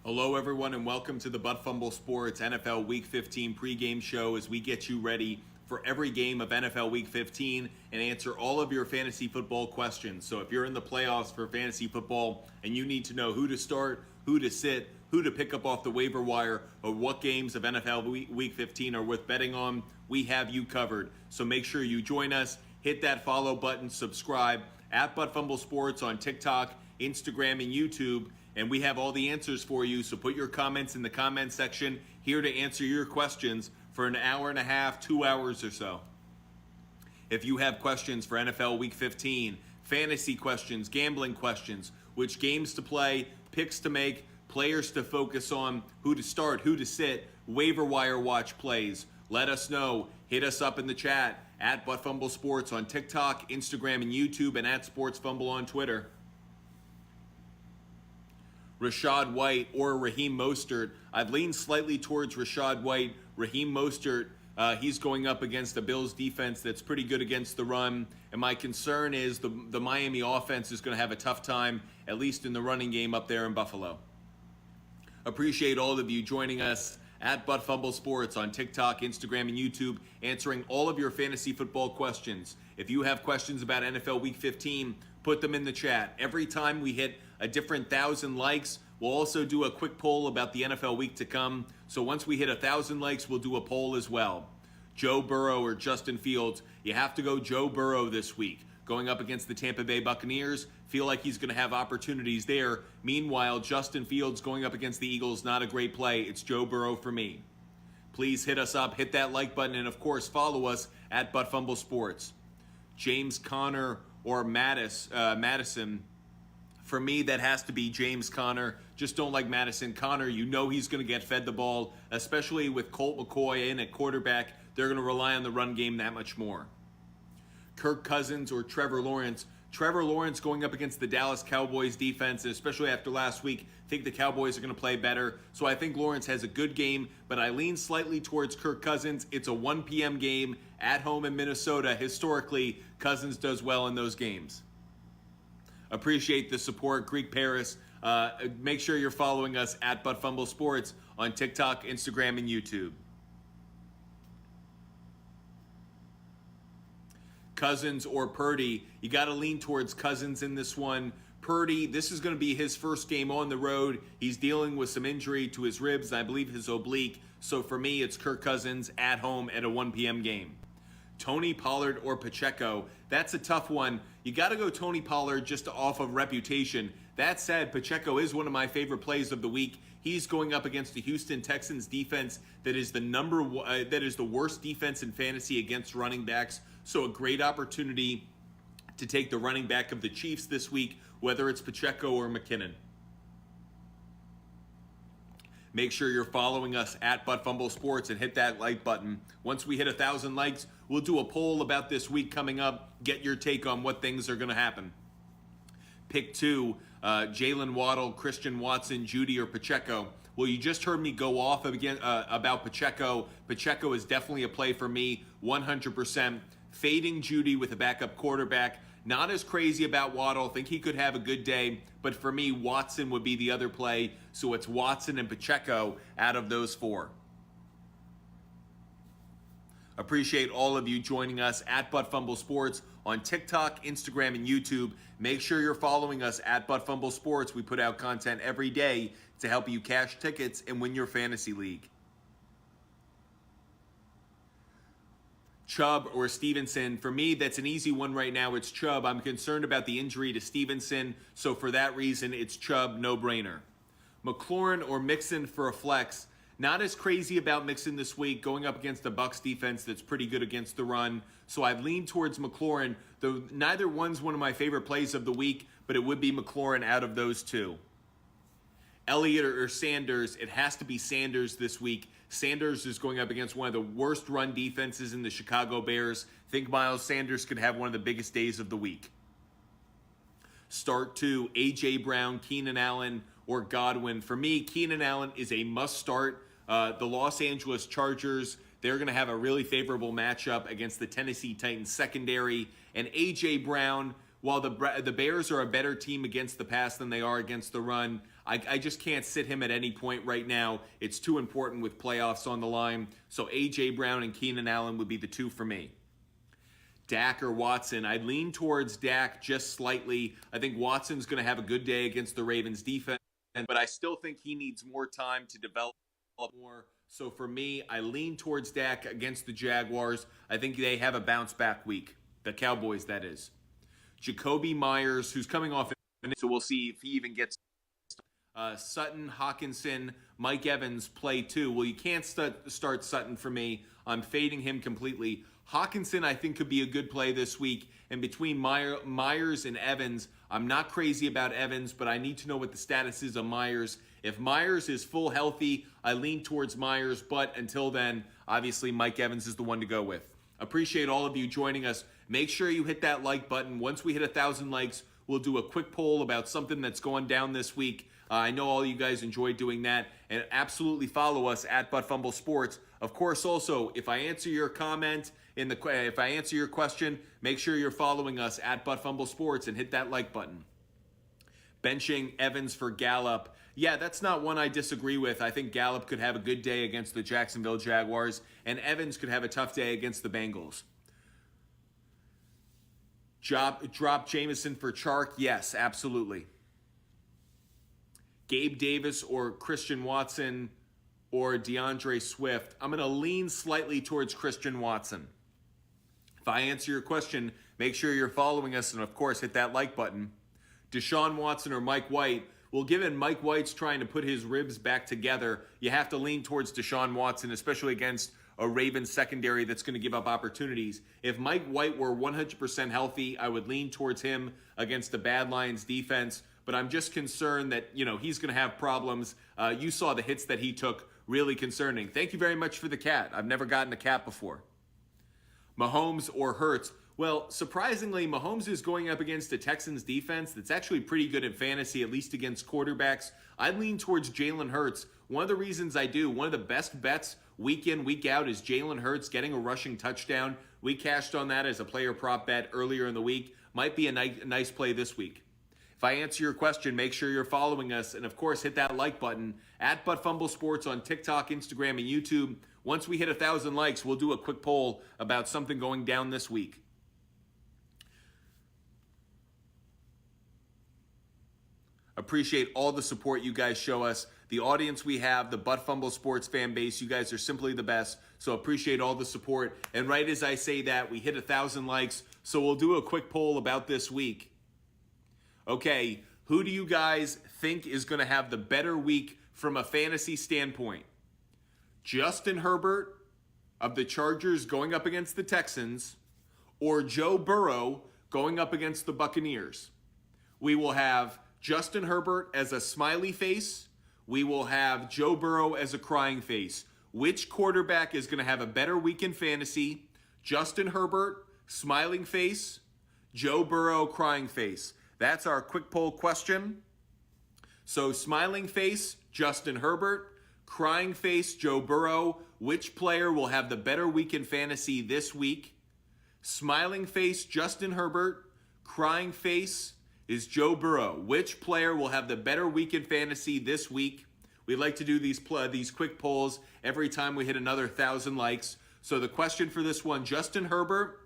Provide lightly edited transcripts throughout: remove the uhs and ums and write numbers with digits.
Hello, everyone, and welcome to the Fumble Sports NFL Week 15 pregame show as we get you ready for every game of NFL Week 15 and answer all of your fantasy football questions. So if you're in the playoffs for fantasy football and you need to know who to start, who to sit, who to pick up off the waiver wire, or what games of NFL Week 15 are worth betting on, we have you covered. So make sure you join us, hit that follow button, subscribe at Fumble Sports on TikTok, Instagram, and YouTube. And we have all the answers for you, so put your comments in the comment section, here to answer your questions for an hour and a half, 2 hours or so. If you have questions for NFL Week 15, fantasy questions, gambling questions, which games to play, picks to make, players to focus on, who to start, who to sit, waiver wire watch plays, let us know. Hit us up in the chat at Fumble Sports on TikTok, Instagram, and YouTube, and at Sports Fumble on Twitter. Rashad White or Raheem Mostert. I've leaned slightly towards Rashad White. Raheem Mostert, he's going up against the Bills defense that's pretty good against the run. And my concern is the Miami offense is going to have a tough time, at least in the running game up there in Buffalo. Appreciate all of you joining us at Fumble Sports on TikTok, Instagram, and YouTube, answering all of your fantasy football questions. If you have questions about NFL Week 15, put them in the chat. Every time we hit a different 1,000 likes, we'll also do a quick poll about the NFL week to come. So once we hit 1,000 likes, we'll do a poll as well. Joe Burrow or Justin Fields, you have to go Joe Burrow this week. Going up against the Tampa Bay Buccaneers, feel like he's going to have opportunities there. Meanwhile, Justin Fields going up against the Eagles, not a great play. It's Joe Burrow for me. Please hit us up, hit that like button, and of course, follow us at Fumble Sports. James Conner or Madison. For me, that has to be James Conner. Just don't like Madison. Conner, you know he's going to get fed the ball, especially with Colt McCoy in at quarterback. They're going to rely on the run game that much more. Kirk Cousins or Trevor Lawrence. Trevor Lawrence going up against the Dallas Cowboys defense, especially after last week. I think the Cowboys are going to play better. So I think Lawrence has a good game, but I lean slightly towards Kirk Cousins. It's a 1 p.m. game at home in Minnesota. Historically, Cousins does well in those games. Appreciate the support, Greek Paris. Make sure you're following us at Fumble Sports on TikTok, Instagram, and YouTube. Cousins or Purdy, you got to lean towards Cousins in this one. Purdy, this is going to be his first game on the road. He's dealing with some injury to his ribs, I believe his oblique. So for me, it's Kirk Cousins at home at a 1 p.m. game. Tony Pollard or Pacheco, that's a tough one. You got to go Tony Pollard just off of reputation. That said, Pacheco is one of my favorite plays of the week. He's going up against the Houston Texans defense that is the worst defense in fantasy against running backs. So a great opportunity to take the running back of the Chiefs this week, whether it's Pacheco or McKinnon. Make sure you're following us at Fumble Sports and hit that like button. Once we hit 1,000 likes, we'll do a poll about this week coming up. Get your take on what things are going to happen. Pick 2, Jalen Waddle, Christian Watson, Judy, or Pacheco. Well, you just heard me go off again about Pacheco. Pacheco is definitely a play for me, 100%. Fading Judy with a backup quarterback. Not as crazy about Waddle. Think he could have a good day. But for me, Watson would be the other play. So it's Watson and Pacheco out of those 4. Appreciate all of you joining us at Fumble Sports on TikTok, Instagram, and YouTube. Make sure you're following us at Fumble Sports. We put out content every day to help you cash tickets and win your fantasy league. Chubb or Stevenson. For me, that's an easy one right now. It's Chubb. I'm concerned about the injury to Stevenson, so for that reason, it's Chubb, no-brainer. McLaurin or Mixon for a flex. Not as crazy about Mixon this week, going up against the Bucs defense that's pretty good against the run. So I've leaned towards McLaurin, though neither one's one of my favorite plays of the week, but it would be McLaurin out of those 2. Elliott or Sanders, it has to be Sanders this week. Sanders is going up against one of the worst run defenses in the Chicago Bears. Think Miles Sanders could have one of the biggest days of the week. Start 2, A.J. Brown, Keenan Allen, or Godwin. For me, Keenan Allen is a must-start. The Los Angeles Chargers, they're going to have a really favorable matchup against the Tennessee Titans secondary. And A.J. Brown, while the Bears are a better team against the pass than they are against the run, I just can't sit him at any point right now. It's too important with playoffs on the line. So A.J. Brown and Keenan Allen would be the two for me. Dak or Watson? I'd lean towards Dak just slightly. I think Watson's going to have a good day against the Ravens defense, but I still think he needs more time to develop more. So for me, I lean towards Dak against the Jaguars. I think they have a bounce back week. The Cowboys, that is. Jacoby Myers, who's coming off, so we'll see if he even gets Sutton, Hawkinson, Mike Evans play too. Well, you can't start Sutton for me. I'm fading him completely. Hawkinson, I think, could be a good play this week. And between Myers and Evans, I'm not crazy about Evans, but I need to know what the status is of Myers. If Myers is full healthy, I lean towards Myers. But until then, obviously, Mike Evans is the one to go with. Appreciate all of you joining us. Make sure you hit that like button. Once we hit 1,000 likes, we'll do a quick poll about something that's going down this week. I know all you guys enjoy doing that. And absolutely follow us at Fumble Sports. Of course, also, if I answer your comment, if I answer your question, make sure you're following us at Fumble Sports and hit that like button. Benching Evans for Gallup. Yeah, that's not one I disagree with. I think Gallup could have a good day against the Jacksonville Jaguars, and Evans could have a tough day against the Bengals. Drop Jameson for Chark? Yes, absolutely. Gabe Davis or Christian Watson or DeAndre Swift? I'm going to lean slightly towards Christian Watson. If I answer your question, make sure you're following us and, of course, hit that like button. Deshaun Watson or Mike White? Well, given Mike White's trying to put his ribs back together, you have to lean towards Deshaun Watson, especially against a Ravens secondary that's going to give up opportunities. If Mike White were 100% healthy, I would lean towards him against the bad Lions defense. But I'm just concerned that, he's going to have problems. You saw the hits that he took, really concerning. Thank you very much for the cat. I've never gotten a cat before. Mahomes or Hurts? Well, surprisingly, Mahomes is going up against a Texans defense that's actually pretty good in fantasy, at least against quarterbacks. I lean towards Jalen Hurts. One of the reasons I do, one of the best bets week in, week out is Jalen Hurts getting a rushing touchdown. We cashed on that as a player prop bet earlier in the week. Might be a nice play this week. If I answer your question, make sure you're following us. And, of course, hit that like button at Fumble Sports on TikTok, Instagram, and YouTube. Once we hit 1,000 likes, we'll do a quick poll about something going down this week. Appreciate all the support you guys show us. The audience we have, the Fumble Sports fan base, you guys are simply the best. So appreciate all the support. And right as I say that, we hit 1,000 likes. So we'll do a quick poll about this week. Okay, who do you guys think is going to have the better week from a fantasy standpoint? Justin Herbert of the Chargers going up against the Texans, or Joe Burrow going up against the Buccaneers? We will have Justin Herbert as a smiley face. We will have Joe Burrow as a crying face. Which quarterback is going to have a better week in fantasy? Justin Herbert, smiling face. Joe Burrow, crying face. That's our quick poll question. So smiling face, Justin Herbert. Crying face, Joe Burrow. Which player will have the better week in fantasy this week? Smiling face, Justin Herbert. Crying face is Joe Burrow. Which player will have the better week in fantasy this week? We like to do these quick polls every time we hit another 1,000 likes. So the question for this one, Justin Herbert,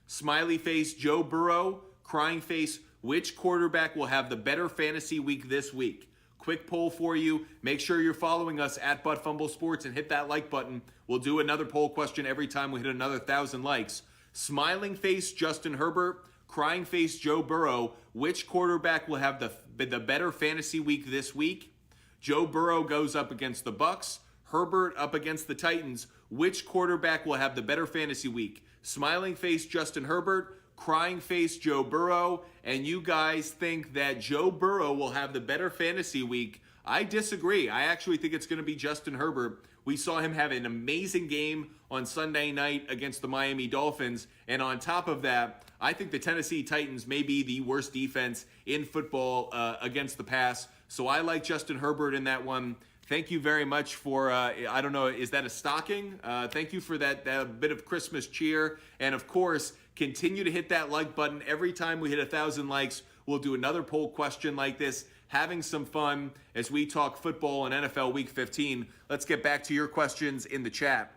smiley face, Joe Burrow, crying face, which quarterback will have the better fantasy week this week? Quick poll for you. Make sure you're following us at Fumble Sports and hit that like button. We'll do another poll question every time we hit another 1,000 likes. Smiling face, Justin Herbert. Crying face, Joe Burrow. Which quarterback will have the better fantasy week this week? Joe Burrow goes up against the Bucs. Herbert up against the Titans. Which quarterback will have the better fantasy week? Smiling face, Justin Herbert. Crying face, Joe Burrow. And you guys think that Joe Burrow will have the better fantasy week. I disagree. I actually think it's going to be Justin Herbert. We saw him have an amazing game on Sunday night against the Miami Dolphins. And on top of that, I think the Tennessee Titans may be the worst defense in football against the pass. So I like Justin Herbert in that one. Thank you very much for, I don't know, is that a stocking? Thank you for that bit of Christmas cheer. And of course, continue to hit that like button. Every time we hit 1,000 likes, we'll do another poll question like this. having some fun as we talk football and NFL Week 15. Let's get back to your questions in the chat.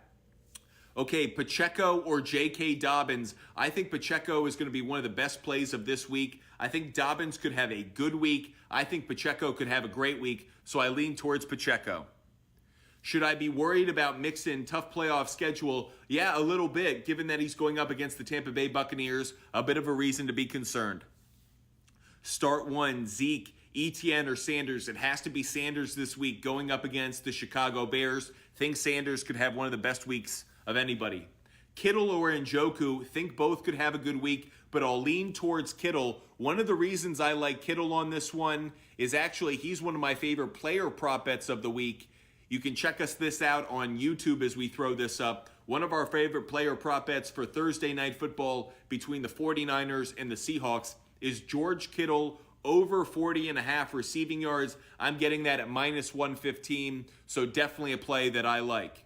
Okay, Pacheco or J.K. Dobbins. I think Pacheco is going to be one of the best plays of this week. I think Dobbins could have a good week. I think Pacheco could have a great week, so I lean towards Pacheco. Should I be worried about Mixon? Tough playoff schedule? Yeah, a little bit, given that he's going up against the Tampa Bay Buccaneers. A bit of a reason to be concerned. Start one, Zeke, Etienne, or Sanders. It has to be Sanders this week going up against the Chicago Bears. Think Sanders could have one of the best weeks of anybody. Kittle or Njoku, think both could have a good week, but I'll lean towards Kittle. One of the reasons I like Kittle on this one is actually he's one of my favorite player prop bets of the week. You can check this out on YouTube as we throw this up. One of our favorite player prop bets for Thursday Night Football between the 49ers and the Seahawks is George Kittle over 40.5 receiving yards. I'm getting that at minus 115, so definitely a play that I like.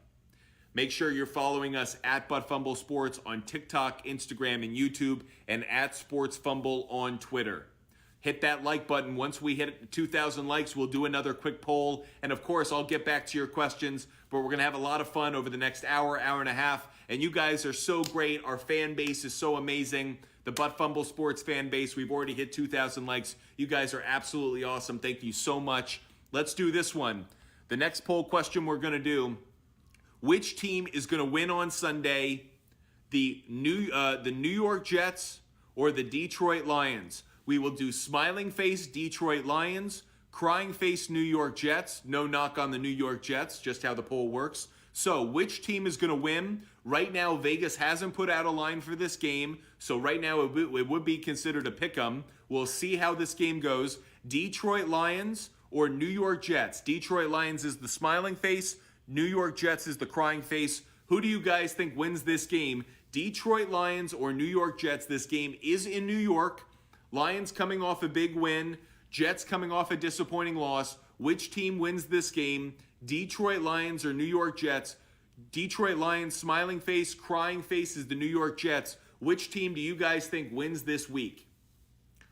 Make sure you're following us at ButtFumble Sports on TikTok, Instagram, and YouTube, and at SportsFumble on Twitter. Hit that like button. Once we hit 2,000 likes, we'll do another quick poll. And of course, I'll get back to your questions, but we're going to have a lot of fun over the next hour, hour and a half. And you guys are so great. Our fan base is so amazing. The ButtFumble Sports fan base, we've already hit 2,000 likes. You guys are absolutely awesome. Thank you so much. Let's do this one. The next poll question we're going to do: which team is going to win on Sunday, the New York Jets or the Detroit Lions? We will do smiling face Detroit Lions, crying face New York Jets. No knock on the New York Jets, just how the poll works. So which team is going to win? Right now, Vegas hasn't put out a line for this game, so right now it would be considered a pick'em. We'll see how this game goes. Detroit Lions or New York Jets? Detroit Lions is the smiling face. New York Jets is the crying face. Who do you guys think wins this game? Detroit Lions or New York Jets? This game is in New York. Lions coming off a big win. Jets coming off a disappointing loss. Which team wins this game? Detroit Lions or New York Jets? Detroit Lions, smiling face, crying face is the New York Jets. Which team do you guys think wins this week?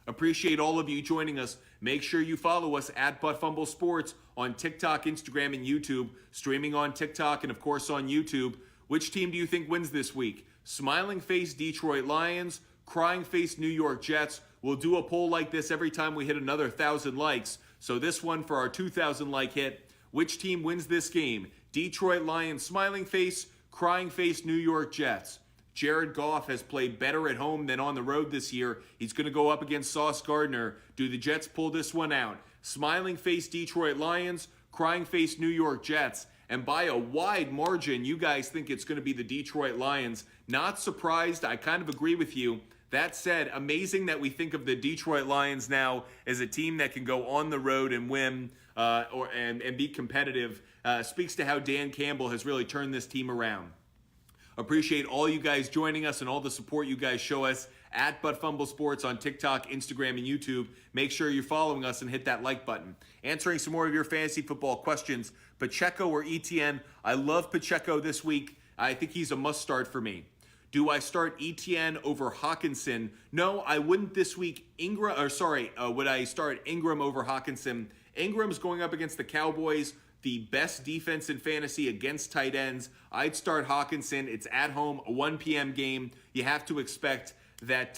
Appreciate all of you joining us. Make sure you follow us at ButtFumble Sports on TikTok, Instagram, and YouTube. Streaming on TikTok and, of course, on YouTube. Which team do you think wins this week? Smiling face Detroit Lions, crying face New York Jets. We'll do a poll like this every time we hit another 1,000 likes. So this one for our 2,000 like hit. Which team wins this game? Detroit Lions, smiling face, crying face New York Jets. Jared Goff has played better at home than on the road this year. He's going to go up against Sauce Gardner. Do the Jets pull this one out? Smiling face Detroit Lions, crying face New York Jets. And by a wide margin, you guys think it's going to be the Detroit Lions. Not surprised. I kind of agree with you. That said, amazing that we think of the Detroit Lions now as a team that can go on the road and win and be competitive. Speaks to how Dan Campbell has really turned this team around. Appreciate all you guys joining us and all the support you guys show us at ButtFumble Sports on TikTok, Instagram, and YouTube. Make sure you're following us and hit that like button. Answering some more of your fantasy football questions. Pacheco or Etienne? I love Pacheco this week. I think he's a must start for me. Do I start Etienne over Hawkinson? No, I wouldn't this week. Would I start Ingram over Hawkinson? Ingram's going up against the Cowboys, the best defense in fantasy against tight ends. I'd start Hawkinson. It's at home, a 1 p.m. game. You have to expect that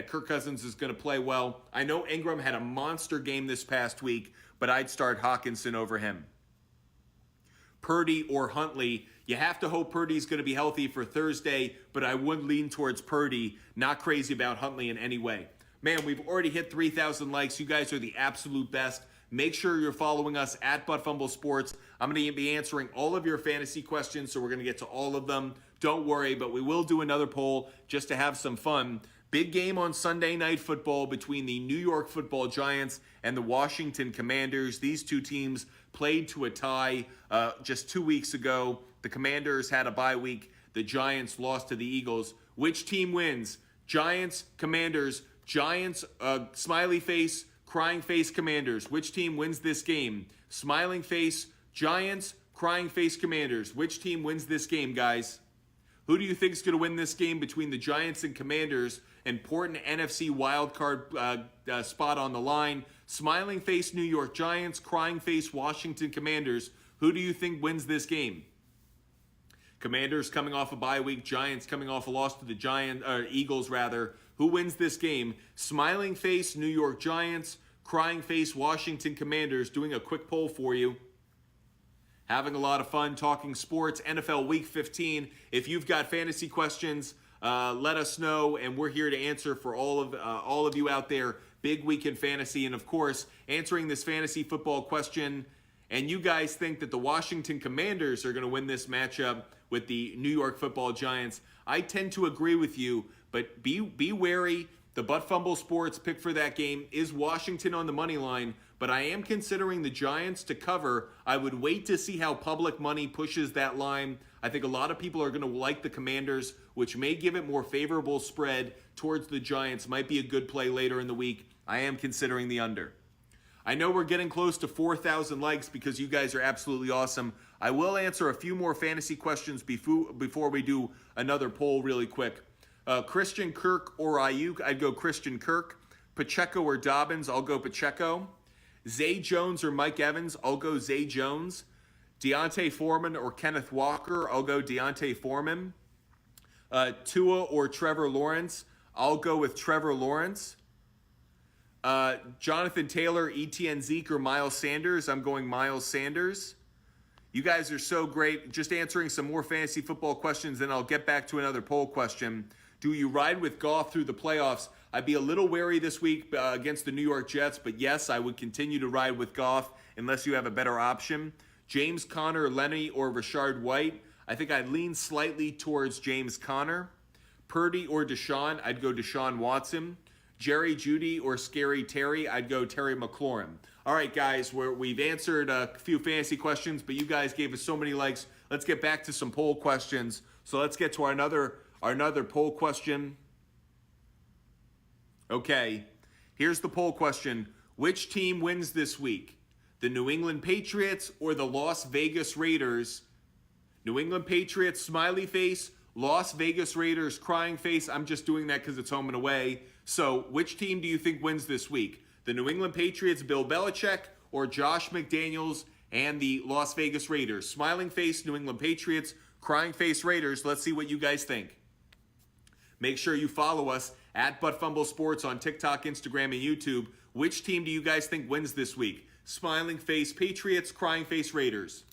Kirk Cousins is going to play well. I know Ingram had a monster game this past week, but I'd start Hawkinson over him. Purdy or Huntley? You have to hope Purdy's going to be healthy for Thursday, but I would lean towards Purdy. Not crazy about Huntley in any way. Man, we've already hit 3,000 likes. You guys are the absolute best. Make sure you're following us at ButtFumble Sports. I'm going to be answering all of your fantasy questions, so we're going to get to all of them. Don't worry, but we will do another poll just to have some fun. Big game on Sunday Night Football between the New York Football Giants and the Washington Commanders. These two teams played to a tie just 2 weeks ago. The Commanders had a bye week. The Giants lost to the Eagles. Which team wins? Giants, Commanders. Giants, smiley face, crying face, Commanders. Which team wins this game? Smiling face, Giants, crying face, Commanders. Which team wins this game, guys? Who do you think is going to win this game between the Giants and Commanders? Important NFC wildcard spot on the line. Smiling face New York Giants, crying face Washington Commanders. Who do you think wins this game? Commanders coming off a bye week, Giants coming off a loss to the Eagles rather. Who wins this game? Smiling face New York Giants, crying face Washington Commanders. Doing a quick poll for you. Having a lot of fun talking sports. NFL Week 15. If you've got fantasy questions, let us know, and we're here to answer for all of you out there. Big week in fantasy, and of course, answering this fantasy football question. And you guys think that the Washington Commanders are going to win this matchup with the New York Football Giants? I tend to agree with you, but be wary. The Butt Fumble Sports pick for that game is Washington on the money line, but I am considering the Giants to cover. I would wait to see how public money pushes that line. I think a lot of people are going to like the Commanders, which may give it more favorable spread towards the Giants. Might be a good play later in the week. I am considering the under. I know we're getting close to 4,000 likes because you guys are absolutely awesome. I will answer a few more fantasy questions before we do another poll really quick. Christian Kirk or Ayuk, I'd go Christian Kirk. Pacheco or Dobbins, I'll go Pacheco. Zay Jones or Mike Evans, I'll go Zay Jones. Deontay Foreman or Kenneth Walker, I'll go Deontay Foreman. Tua or Trevor Lawrence, I'll go with Trevor Lawrence. Jonathan Taylor, ETN Zeke, or Miles Sanders, I'm going Miles Sanders. You guys are so great. Just answering some more fantasy football questions, then I'll get back to another poll question. Do you ride with Goff through the playoffs? I'd be a little wary this week against the New York Jets, but yes, I would continue to ride with Goff unless you have a better option. James Conner, Lenny, or Rashard White? I think I'd lean slightly towards James Conner. Purdy or Deshaun? I'd go Deshaun Watson. Jerry Jeudy or Scary Terry? I'd go Terry McLaurin. All right, guys, we've answered a few fantasy questions, but you guys gave us so many likes. Let's get back to some poll questions. So let's get to our another poll question. Okay, here's the poll question. Which team wins this week? The New England Patriots or the Las Vegas Raiders? New England Patriots, smiley face. Las Vegas Raiders, crying face. I'm just doing that because it's home and away. So which team do you think wins this week? The New England Patriots, Bill Belichick, or Josh McDaniels and the Las Vegas Raiders? Smiling face, New England Patriots, crying face Raiders. Let's see what you guys think. Make sure you follow us at Butt Fumble Sports on TikTok, Instagram, and YouTube. Which team do you guys think wins this week? Smiling face Patriots, crying face Raiders.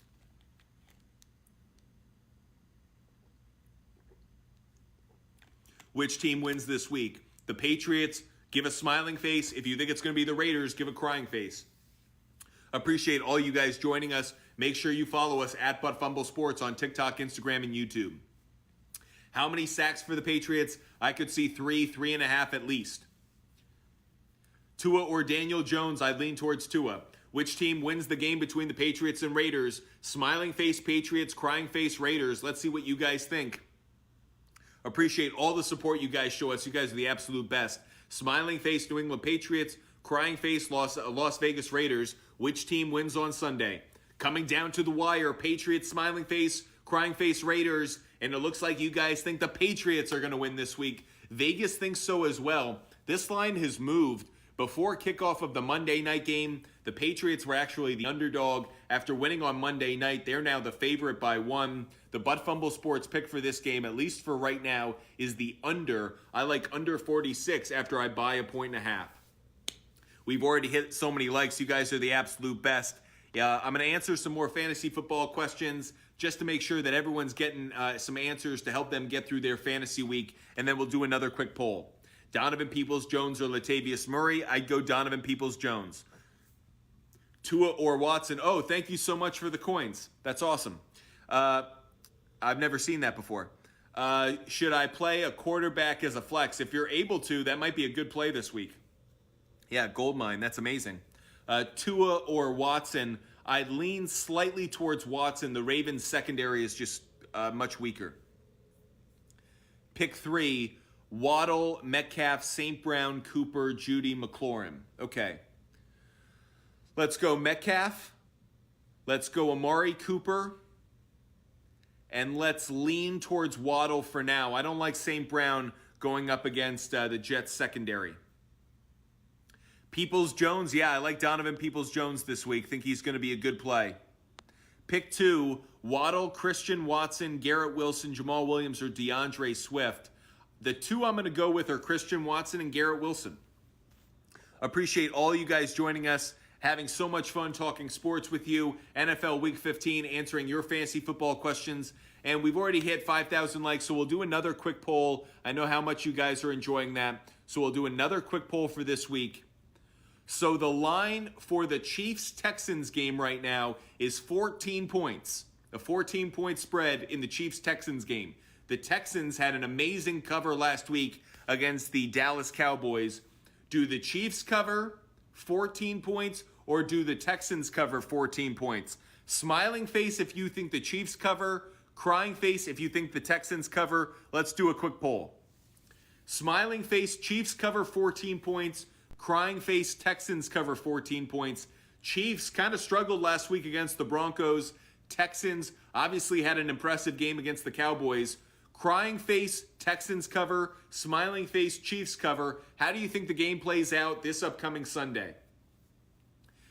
Which team wins this week? The Patriots, give a smiling face. If you think it's going to be the Raiders, give a crying face. Appreciate all you guys joining us. Make sure you follow us at Butt Fumble Sports on TikTok, Instagram, and YouTube. How many sacks for the Patriots? I could see 3.5 at least. Tua or Daniel Jones? I'd lean towards Tua. Which team wins the game between the Patriots and Raiders? Smiling face Patriots, crying face Raiders. Let's see what you guys think. Appreciate all the support you guys show us. You guys are the absolute best. Smiling face New England Patriots, crying face Las Vegas Raiders. Which team wins on Sunday? Coming down to the wire, Patriots, smiling face, crying face Raiders. And it looks like you guys think the Patriots are going to win this week. Vegas thinks so as well. This line has moved. Before kickoff of the Monday night game, the Patriots were actually the underdog. After winning on Monday night, they're now the favorite by 1. The Butt Fumble Sports pick for this game, at least for right now, is the under. I like under 46 after I buy 1.5. We've already hit so many likes. You guys are the absolute best. I'm going to answer some more fantasy football questions just to make sure that everyone's getting some answers to help them get through their fantasy week, and then we'll do another quick poll. Donovan Peoples-Jones or Latavius Murray? I'd go Donovan Peoples-Jones. Tua or Watson? Oh, thank you so much for the coins. That's awesome. I've never seen that before. Should I play a quarterback as a flex? If you're able to, that might be a good play this week. Yeah, Goldmine. That's amazing. Tua or Watson? I'd lean slightly towards Watson. The Ravens secondary is just much weaker. Pick 3. Waddle, Metcalf, St. Brown, Cooper, Jeudy, McLaurin. Okay. Let's go Metcalf. Let's go Amari Cooper. And let's lean towards Waddle for now. I don't like St. Brown going up against the Jets secondary. Peoples-Jones, yeah, I like Donovan Peoples-Jones this week. Think he's going to be a good play. Pick 2, Waddle, Christian Watson, Garrett Wilson, Jamal Williams, or DeAndre Swift. The 2 I'm going to go with are Christian Watson and Garrett Wilson. Appreciate all you guys joining us, having so much fun talking sports with you. NFL Week 15, answering your fantasy football questions. And we've already hit 5,000 likes, so we'll do another quick poll. I know how much you guys are enjoying that. So we'll do another quick poll for this week. So the line for the Chiefs-Texans game right now is 14 points. A 14-point spread in the Chiefs-Texans game. The Texans had an amazing cover last week against the Dallas Cowboys. Do the Chiefs cover 14 points or do the Texans cover 14 points? Smiling face if you think the Chiefs cover. Crying face if you think the Texans cover. Let's do a quick poll. Smiling face, Chiefs cover 14 points. Crying face, Texans cover 14 points. Chiefs kind of struggled last week against the Broncos. Texans obviously had an impressive game against the Cowboys. Crying face, Texans cover. Smiling face, Chiefs cover. How do you think the game plays out this upcoming Sunday?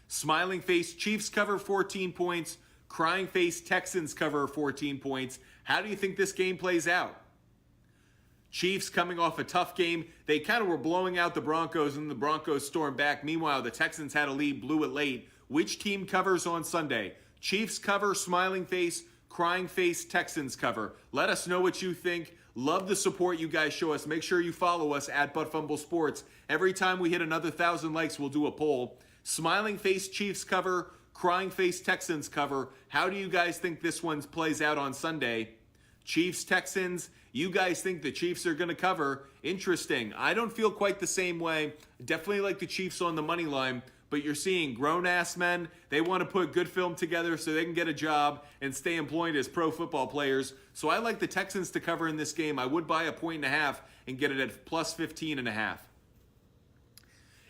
Smiling face, Chiefs cover 14 points. Crying face, Texans cover 14 points. How do you think this game plays out? Chiefs coming off a tough game. They kind of were blowing out the Broncos, and the Broncos stormed back. Meanwhile, the Texans had a lead, blew it late. Which team covers on Sunday? Chiefs cover, smiling face, crying face, Texans cover. Let us know what you think. Love the support you guys show us. Make sure you follow us at Fumble Sports. Every time we hit another 1,000 likes, we'll do a poll. Smiling face, Chiefs cover. Crying face, Texans cover. How do you guys think this one plays out on Sunday? Chiefs, Texans. You guys think the Chiefs are going to cover. Interesting. I don't feel quite the same way. Definitely like the Chiefs on the money line. But you're seeing grown-ass men. They want to put good film together so they can get a job and stay employed as pro football players. So I like the Texans to cover in this game. I would buy a 1.5 and get it at plus 15.5.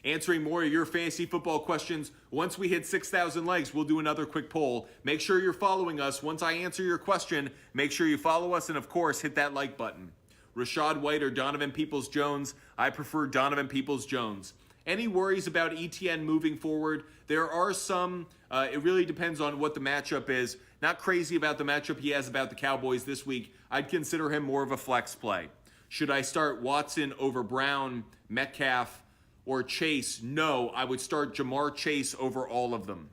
Answering more of your fantasy football questions. Once we hit 6,000 likes, we'll do another quick poll. Make sure you're following us. Once I answer your question, make sure you follow us and, of course, hit that like button. Rashad White or Donovan Peoples-Jones? I prefer Donovan Peoples-Jones. Any worries about ETN moving forward? There are some. It really depends on what the matchup is. Not crazy about the matchup he has about the Cowboys this week. I'd consider him more of a flex play. Should I start Watson over Brown, Metcalf, or Chase? No, I would start Jamar Chase over all of them.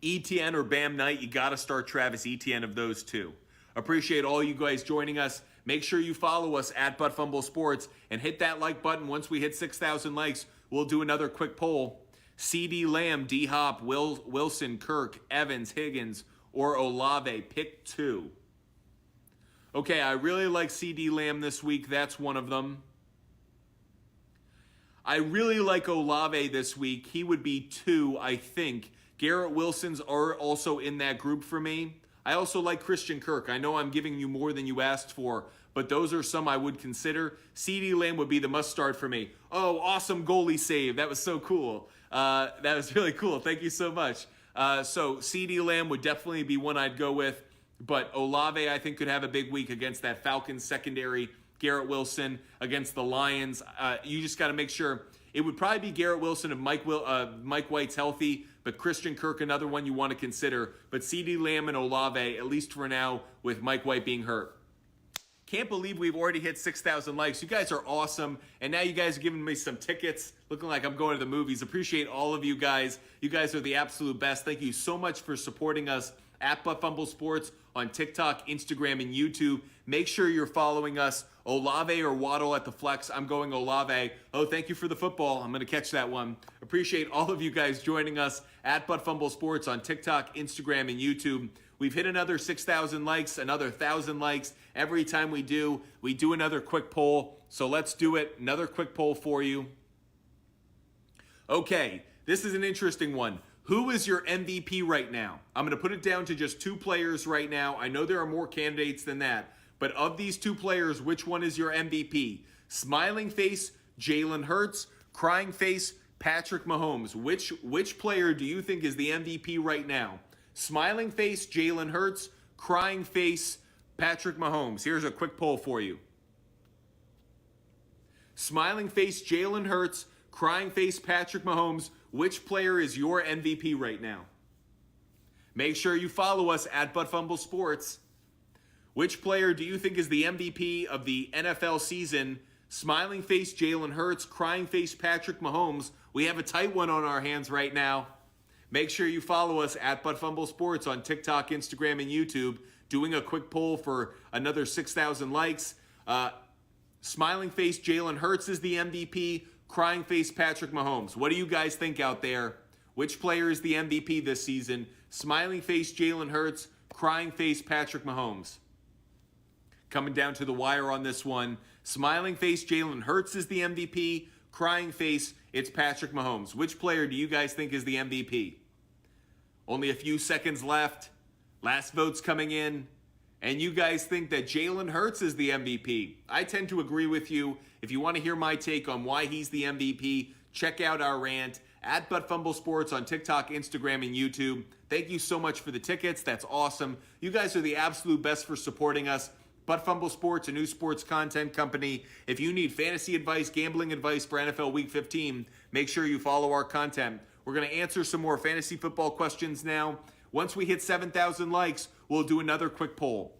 Etienne or Bam Knight, you got to start Travis Etienne of those two. Appreciate all you guys joining us. Make sure you follow us at Fumble Sports and hit that like button. Once we hit 6,000 likes, we'll do another quick poll. CD Lamb, D-Hop, Wilson, Kirk, Evans, Higgins, or Olave. Pick 2. Okay, I really like CD Lamb this week. That's one of them. I really like Olave this week. He would be 2, I think. Garrett Wilson's are also in that group for me. I also like Christian Kirk. I know I'm giving you more than you asked for, but those are some I would consider. CD Lamb would be the must start for me. Oh, awesome goalie save. That was so cool. That was really cool. Thank you so much. So CD Lamb would definitely be one I'd go with, but Olave I think could have a big week against that Falcons secondary. Garrett Wilson against the Lions. You just got to make sure. It would probably be Garrett Wilson if Mike White's healthy, but Christian Kirk, another one you want to consider. But CD Lamb and Olave, at least for now, with Mike White being hurt. Can't believe we've already hit 6,000 likes. You guys are awesome. And now you guys are giving me some tickets, looking like I'm going to the movies. Appreciate all of you guys. You guys are the absolute best. Thank you so much for supporting us at Fumble Sports on TikTok, Instagram, and YouTube. Make sure you're following us. Olave or Waddle at the flex. I'm going Olave. Oh, thank you for the football. I'm going to catch that one. Appreciate all of you guys joining us at Fumble Sports on TikTok, Instagram, and YouTube. We've hit another 6,000 likes, another 1,000 likes. Every time we do another quick poll. So let's do it. Another quick poll for you. Okay, this is an interesting one. Who is your MVP right now? I'm going to put it down to just 2 players right now. I know there are more candidates than that. But of these 2 players, which one is your MVP? Smiling face, Jalen Hurts. Crying face, Patrick Mahomes. Which player do you think is the MVP right now? Smiling face, Jalen Hurts. Crying face, Patrick Mahomes. Here's a quick poll for you. Smiling face, Jalen Hurts. Crying face Patrick Mahomes, which player is your MVP right now? Make sure you follow us at Fumble Sports. Which player do you think is the MVP of the NFL season? Smiling face Jalen Hurts, crying face Patrick Mahomes. We have a tight one on our hands right now. Make sure you follow us at Fumble Sports on TikTok, Instagram, and YouTube. Doing a quick poll for another 6,000 likes. Smiling face Jalen Hurts is the MVP. Crying face Patrick Mahomes. What do you guys think out there? Which player is the MVP this season? Smiling face Jalen Hurts. Crying face Patrick Mahomes. Coming down to the wire on this one. Smiling face Jalen Hurts is the MVP. Crying face, it's Patrick Mahomes. Which player do you guys think is the MVP? Only a few seconds left. Last vote's coming in. And you guys think that Jalen Hurts is the MVP. I tend to agree with you. If you want to hear my take on why he's the MVP, check out our rant at Fumble Sports on TikTok, Instagram, and YouTube. Thank you so much for the tickets. That's awesome. You guys are the absolute best for supporting us. Fumble Sports, a new sports content company. If you need fantasy advice, gambling advice for NFL Week 15, make sure you follow our content. We're going to answer some more fantasy football questions now. Once we hit 7,000 likes, we'll do another quick poll.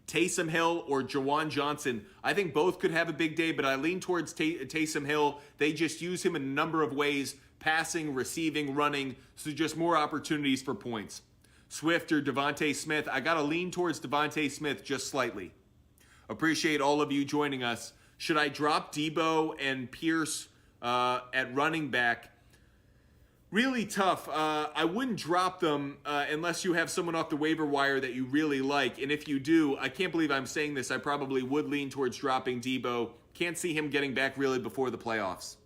Taysom Hill or Jawan Johnson. I think both could have a big day, but I lean towards Taysom Hill. They just use him in a number of ways, passing, receiving, running, so just more opportunities for points. Swift or Devontae Smith. I got to lean towards Devontae Smith just slightly. Appreciate all of you joining us. Should I drop Debo and Pierce at running back? Really tough. I wouldn't drop them unless you have someone off the waiver wire that you really like. And if you do, I can't believe I'm saying this, I probably would lean towards dropping Debo. Can't see him getting back really before the playoffs.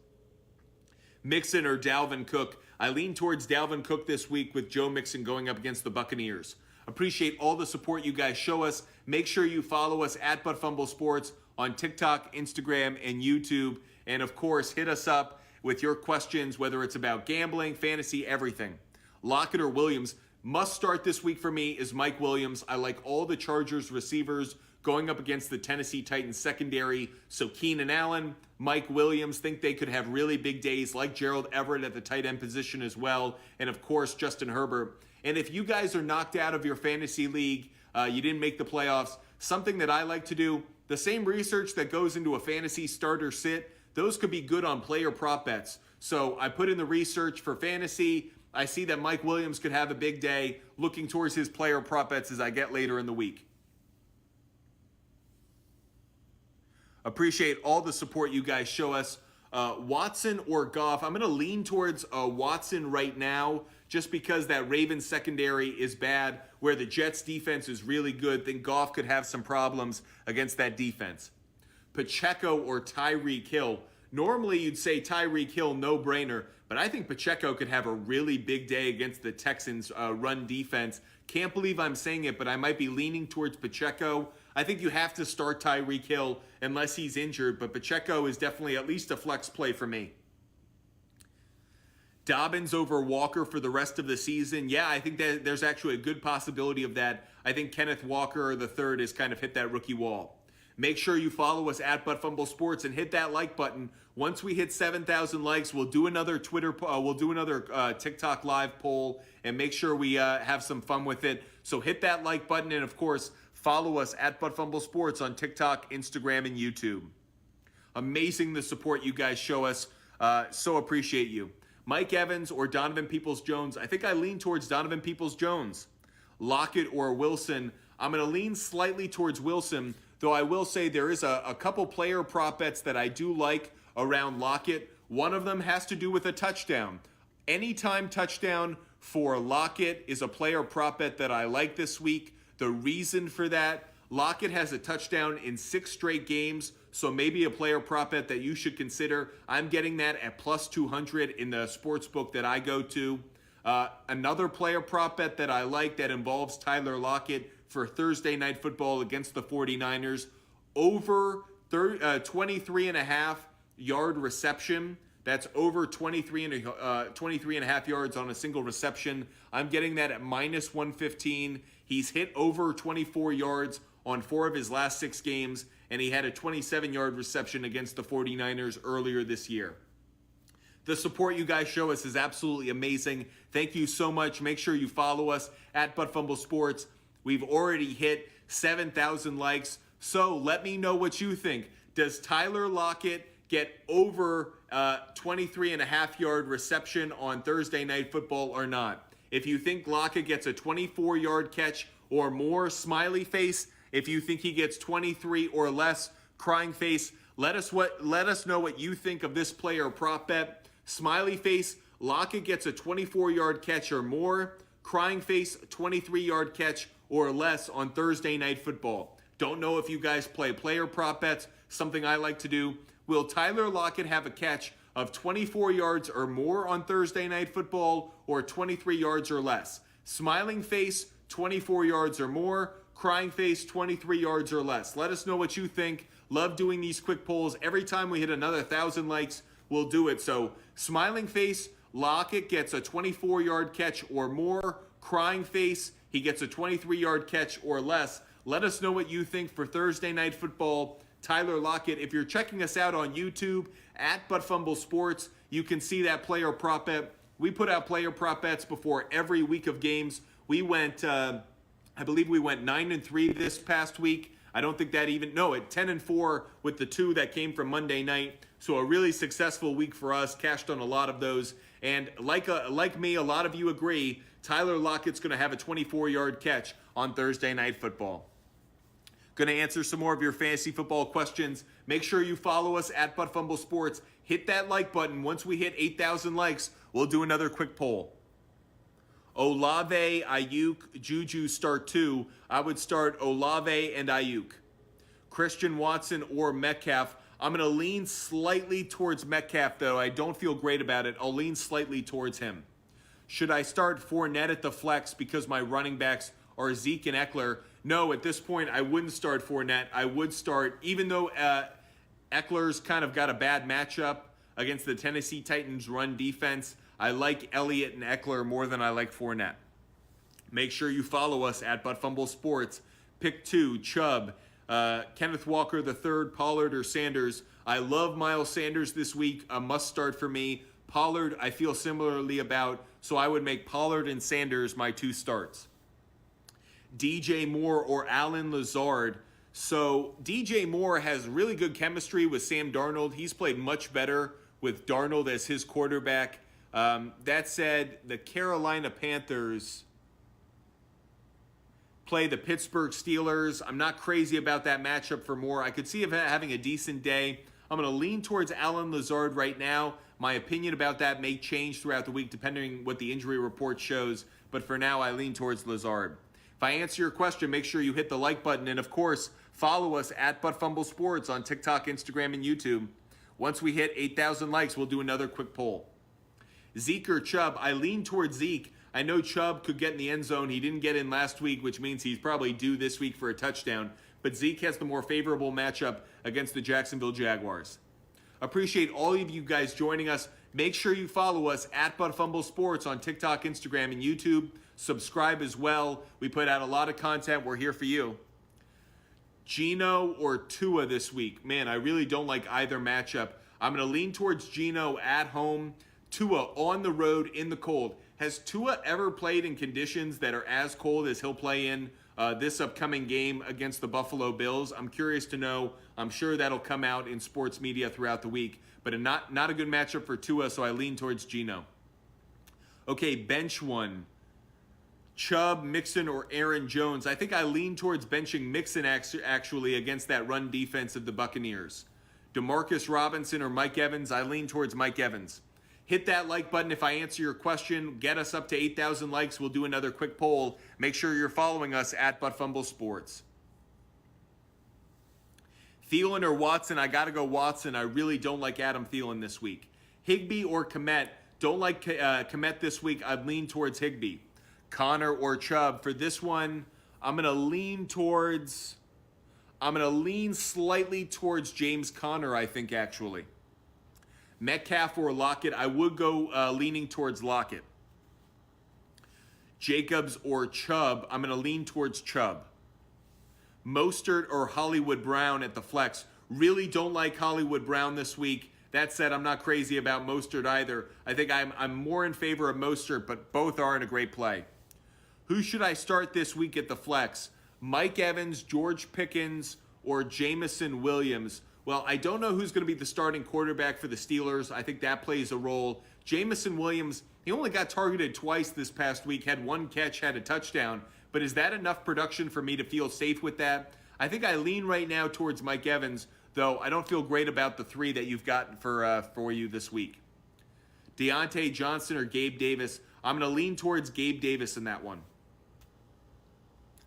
Mixon or Dalvin Cook. I lean towards Dalvin Cook this week with Joe Mixon going up against the Buccaneers. Appreciate all the support you guys show us. Make sure you follow us at Fumble Sports on TikTok, Instagram, and YouTube. And of course, hit us up with your questions, whether it's about gambling, fantasy, everything. Lockett or Williams. Must start this week for me is Mike Williams. I like all the Chargers receivers going up against the Tennessee Titans secondary. So Keenan Allen, Mike Williams, think they could have really big days, like Gerald Everett at the tight end position as well. And of course, Justin Herbert. And if you guys are knocked out of your fantasy league, you didn't make the playoffs, something that I like to do, the same research that goes into a fantasy starter sit, those could be good on player prop bets. So I put in the research for fantasy. I see that Mike Williams could have a big day, looking towards his player prop bets as I get later in the week. Appreciate all the support you guys show us. Watson or Goff. I'm going to lean towards Watson right now just because that Ravens secondary is bad, where the Jets defense is really good. Think Goff could have some problems against that defense. Pacheco or Tyreek Hill. Normally you'd say Tyreek Hill, no-brainer, but I think Pacheco could have a really big day against the Texans' run defense. Can't believe I'm saying it, but I might be leaning towards Pacheco. I think you have to start Tyreek Hill unless he's injured, but Pacheco is definitely at least a flex play for me. Dobbins over Walker for the rest of the season. Yeah, I think that there's actually a good possibility of that. I think Kenneth Walker III has kind of hit that rookie wall. Make sure you follow us at Fumble Sports and hit that like button. Once we hit 7,000 likes, we'll do another TikTok live poll and make sure we have some fun with it. So hit that like button and of course follow us at Fumble Sports on TikTok, Instagram, and YouTube. Amazing the support you guys show us. So appreciate you. Mike Evans or Donovan Peoples-Jones. I think I lean towards Donovan Peoples-Jones. Lockett or Wilson. I'm going to lean slightly towards Wilson, though I will say there is a couple player prop bets that I do like around Lockett. One of them has to do with a touchdown. Anytime touchdown for Lockett is a player prop bet that I like this week. The reason for that, Lockett has a touchdown in 6 straight games, so maybe a player prop bet that you should consider. I'm getting that at plus 200 in the sports book that I go to. Another player prop bet that I like that involves Tyler Lockett for Thursday Night Football against the 49ers. Over 23.5 yard reception. That's over 23 and a half yards on a single reception. I'm getting that at minus 115. He's hit over 24 yards on 4 of his last 6 games, and he had a 27-yard reception against the 49ers earlier this year. The support you guys show us is absolutely amazing. Thank you so much. Make sure you follow us at Fumble Sports. We've already hit 7,000 likes. So let me know what you think. Does Tyler Lockett get over 23.5-yard reception on Thursday Night Football or not? If you think Lockett gets a 24-yard catch or more, smiley face. If you think he gets 23 or less, crying face. Let us know what you think of this player prop bet. Smiley face, Lockett gets a 24-yard catch or more. Crying face, 23-yard catch or less on Thursday Night Football. Don't know if you guys play player prop bets, something I like to do. Will Tyler Lockett have a catch of 24 yards or more on Thursday Night Football or 23 yards or less? Smiling face, 24 yards or more. Crying face, 23 yards or less. Let us know what you think. Love doing these quick polls. Every time we hit another 1,000 likes, we'll do it. So smiling face, Lockett gets a 24-yard catch or more. Crying face, he gets a 23-yard catch or less. Let us know what you think for Thursday Night Football. Tyler Lockett. If you're checking us out on YouTube at Fumble Sports, you can see that player prop bet. We put out player prop bets before every week of games. We went, I believe we went 9-3 this past week. I don't think that even, no, at 10-4 with the 2 that came from Monday night. So a really successful week for us, cashed on a lot of those. And like me, a lot of you agree, Tyler Lockett's going to have a 24-yard catch on Thursday Night Football. Going to answer some more of your fantasy football questions. Make sure you follow us at Fumble Sports. Hit that like button. Once we hit 8,000 likes, we'll do another quick poll. Olave, Ayuk, Juju start 2. I would start Olave and Ayuk. Christian Watson or Metcalf. I'm going to lean slightly towards Metcalf, though. I don't feel great about it. I'll lean slightly towards him. Should I start Fournette at the flex because my running backs are Zeke and Eckler? No, at this point, I wouldn't start Fournette. I would start, even though Eckler's kind of got a bad matchup against the Tennessee Titans run defense, I like Elliott and Eckler more than I like Fournette. Make sure you follow us at Fumble Sports. Pick 2, Chubb, Kenneth Walker III, Pollard or Sanders. I love Miles Sanders this week. A must start for me. Pollard, I feel similarly about, so I would make Pollard and Sanders my 2 starts. DJ Moore or Allen Lazard. So DJ Moore has really good chemistry with Sam Darnold. He's played much better with Darnold as his quarterback. That said, the Carolina Panthers play the Pittsburgh Steelers. I'm not crazy about that matchup for Moore. I could see him having a decent day. I'm going to lean towards Allen Lazard right now. My opinion about that may change throughout the week depending on what the injury report shows. But for now, I lean towards Lazard. If I answer your question, make sure you hit the like button. And of course, follow us at Fumble Sports on TikTok, Instagram, and YouTube. Once we hit 8,000 likes, we'll do another quick poll. Zeke or Chubb? I lean towards Zeke. I know Chubb could get in the end zone. He didn't get in last week, which means he's probably due this week for a touchdown. But Zeke has the more favorable matchup against the Jacksonville Jaguars. Appreciate all of you guys joining us. Make sure you follow us at Fumble Sports on TikTok, Instagram, and YouTube. Subscribe as well. We put out a lot of content. We're here for you. Geno or Tua this week? Man, I really don't like either matchup. I'm going to lean towards Geno at home. Tua on the road in the cold. Has Tua ever played in conditions that are as cold as he'll play in this upcoming game against the Buffalo Bills? I'm curious to know. I'm sure that'll come out in sports media throughout the week. But not a good matchup for Tua, so I lean towards Geno. Okay, bench one. Chubb, Mixon, or Aaron Jones. I think I lean towards benching Mixon actually against that run defense of the Buccaneers. DeMarcus Robinson or Mike Evans. I lean towards Mike Evans. Hit that like button if I answer your question. Get us up to 8,000 likes. We'll do another quick poll. Make sure you're following us at Fumble Sports. Thielen or Watson? I got to go Watson. I really don't like Adam Thielen this week. Higbee or Kmet? Don't like Kmet this week. I'd lean towards Higbee. Connor or Chubb? For this one, I'm going to lean slightly towards James Conner, I think, actually. Metcalf or Lockett? I would go leaning towards Lockett. Jacobs or Chubb? I'm going to lean towards Chubb. Mostert or Hollywood Brown at the flex? Really don't like Hollywood Brown this week. That said, I'm not crazy about Mostert either. I think I'm more in favor of Mostert, but both are in a great play. Who should I start this week at the flex? Mike Evans, George Pickens, or Jameson Williams? Well, I don't know who's going to be the starting quarterback for the Steelers. I think that plays a role. Jameson Williams, he only got targeted twice this past week, had one catch, had a touchdown. But is that enough production for me to feel safe with that? I think I lean right now towards Mike Evans, though I don't feel great about the three that you've gotten for you this week. Deontay Johnson or Gabe Davis? I'm going to lean towards Gabe Davis in that one.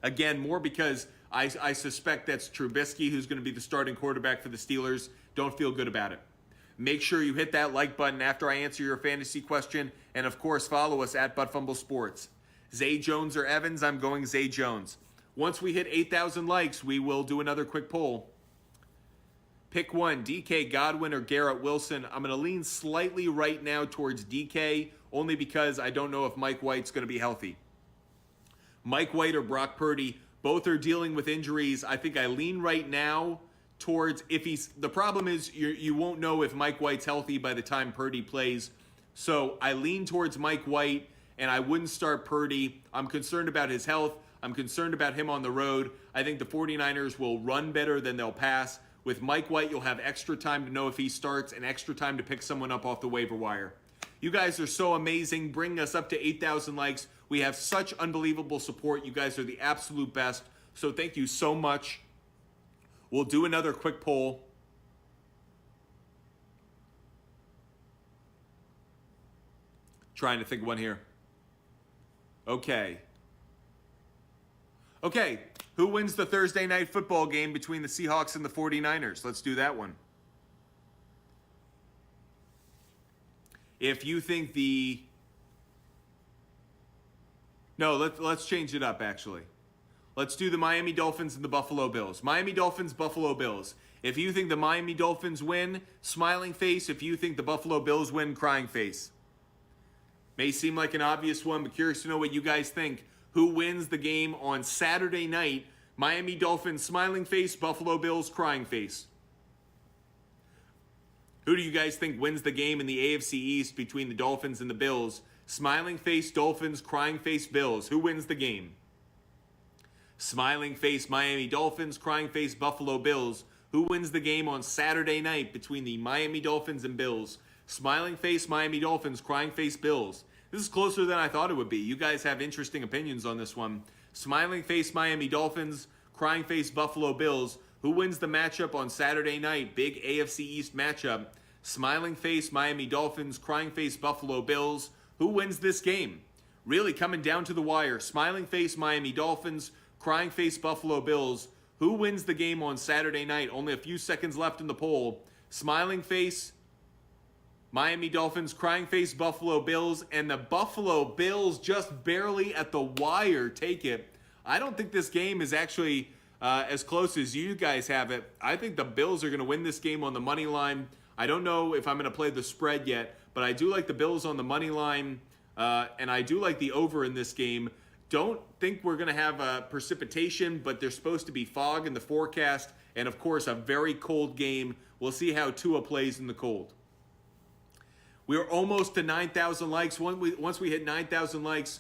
Again, more because I suspect that's Trubisky who's going to be the starting quarterback for the Steelers. Don't feel good about it. Make sure you hit that like button after I answer your fantasy question. And, of course, follow us at ButtFumble Sports. Zay Jones or Evans? I'm going Zay Jones. Once we hit 8,000 likes, we will do another quick poll. Pick one, DK Godwin or Garrett Wilson. I'm going to lean slightly right now towards DK, only because I don't know if Mike White's going to be healthy. Mike White or Brock Purdy, both are dealing with injuries. I think I lean right now towards if he's. The problem is you won't know if Mike White's healthy by the time Purdy plays. So I lean towards Mike White, and I wouldn't start Purdy. I'm concerned about his health. I'm concerned about him on the road. I think the 49ers will run better than they'll pass. With Mike White, you'll have extra time to know if he starts and extra time to pick someone up off the waiver wire. You guys are so amazing, bringing us up to 8,000 likes. We have such unbelievable support. You guys are the absolute best. So thank you so much. We'll do another quick poll. Trying to think of one here. Okay. Who wins the Thursday night football game between the Seahawks and the 49ers? Let's do that one. If you think No, let's change it up, actually. Let's do the Miami Dolphins and the Buffalo Bills. Miami Dolphins, Buffalo Bills. If you think the Miami Dolphins win, smiling face. If you think the Buffalo Bills win, crying face. May seem like an obvious one, but curious to know what you guys think. Who wins the game on Saturday night? Miami Dolphins, smiling face. Buffalo Bills, crying face. Who do you guys think wins the game in the AFC East between the Dolphins and the Bills? Smiling face, Dolphins, crying face, Bills. Who wins the game? Smiling face, Miami Dolphins, crying face, Buffalo Bills. Who wins the game on Saturday night between the Miami Dolphins and Bills? Smiling face, Miami Dolphins, crying face, Bills. This is closer than I thought it would be. You guys have interesting opinions on this one. Smiling face, Miami Dolphins, crying face, Buffalo Bills. Who wins the matchup on Saturday night? Big AFC East matchup. Smiling face, Miami Dolphins, crying face, Buffalo Bills. Who wins this game? Really coming down to the wire. Smiling face, Miami Dolphins, crying face, Buffalo Bills. Who wins the game on Saturday night? Only a few seconds left in the poll. Smiling face, Miami Dolphins, crying face, Buffalo Bills. And the Buffalo Bills just barely at the wire take it. I don't think this game is actually as close as you guys have it. I think the Bills are going to win this game on the money line. I don't know if I'm going to play the spread yet, but I do like the Bills on the money line, and I do like the over in this game. Don't think we're going to have precipitation, but there's supposed to be fog in the forecast, and of course a very cold game. We'll see how Tua plays in the cold. We're almost to 9,000 likes. Once we hit 9,000 likes,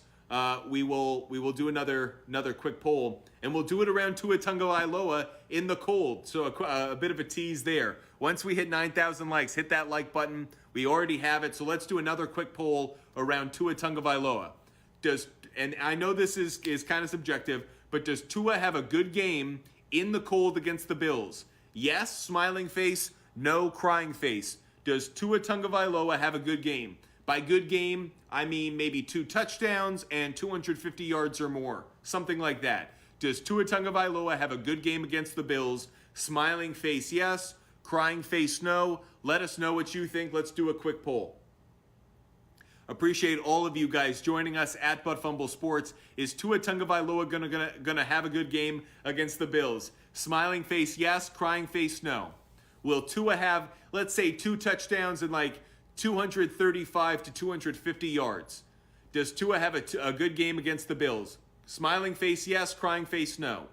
we will do another quick poll, and we'll do it around Tua Tagovailoa in the cold. So a bit of a tease there. Once we hit 9,000 likes, hit that like button. We already have it, so let's do another quick poll around Tua Tagovailoa. And I know this is kind of subjective, but does Tua have a good game in the cold against the Bills? Yes, smiling face. No, crying face. Does Tua Tagovailoa have a good game? By good game, I mean maybe 2 touchdowns and 250 yards or more. Something like that. Does Tua Tagovailoa have a good game against the Bills? Smiling face, yes. Crying face, no. Let us know what you think. Let's do a quick poll. Appreciate all of you guys joining us at ButtFumble Sports. Is Tua Tagovailoa gonna have a good game against the Bills? Smiling face, yes. Crying face, no. Will Tua have, let's say, 2 touchdowns and like 235 to 250 yards? Does Tua have a good game against the Bills? Smiling face, yes. Crying face, no.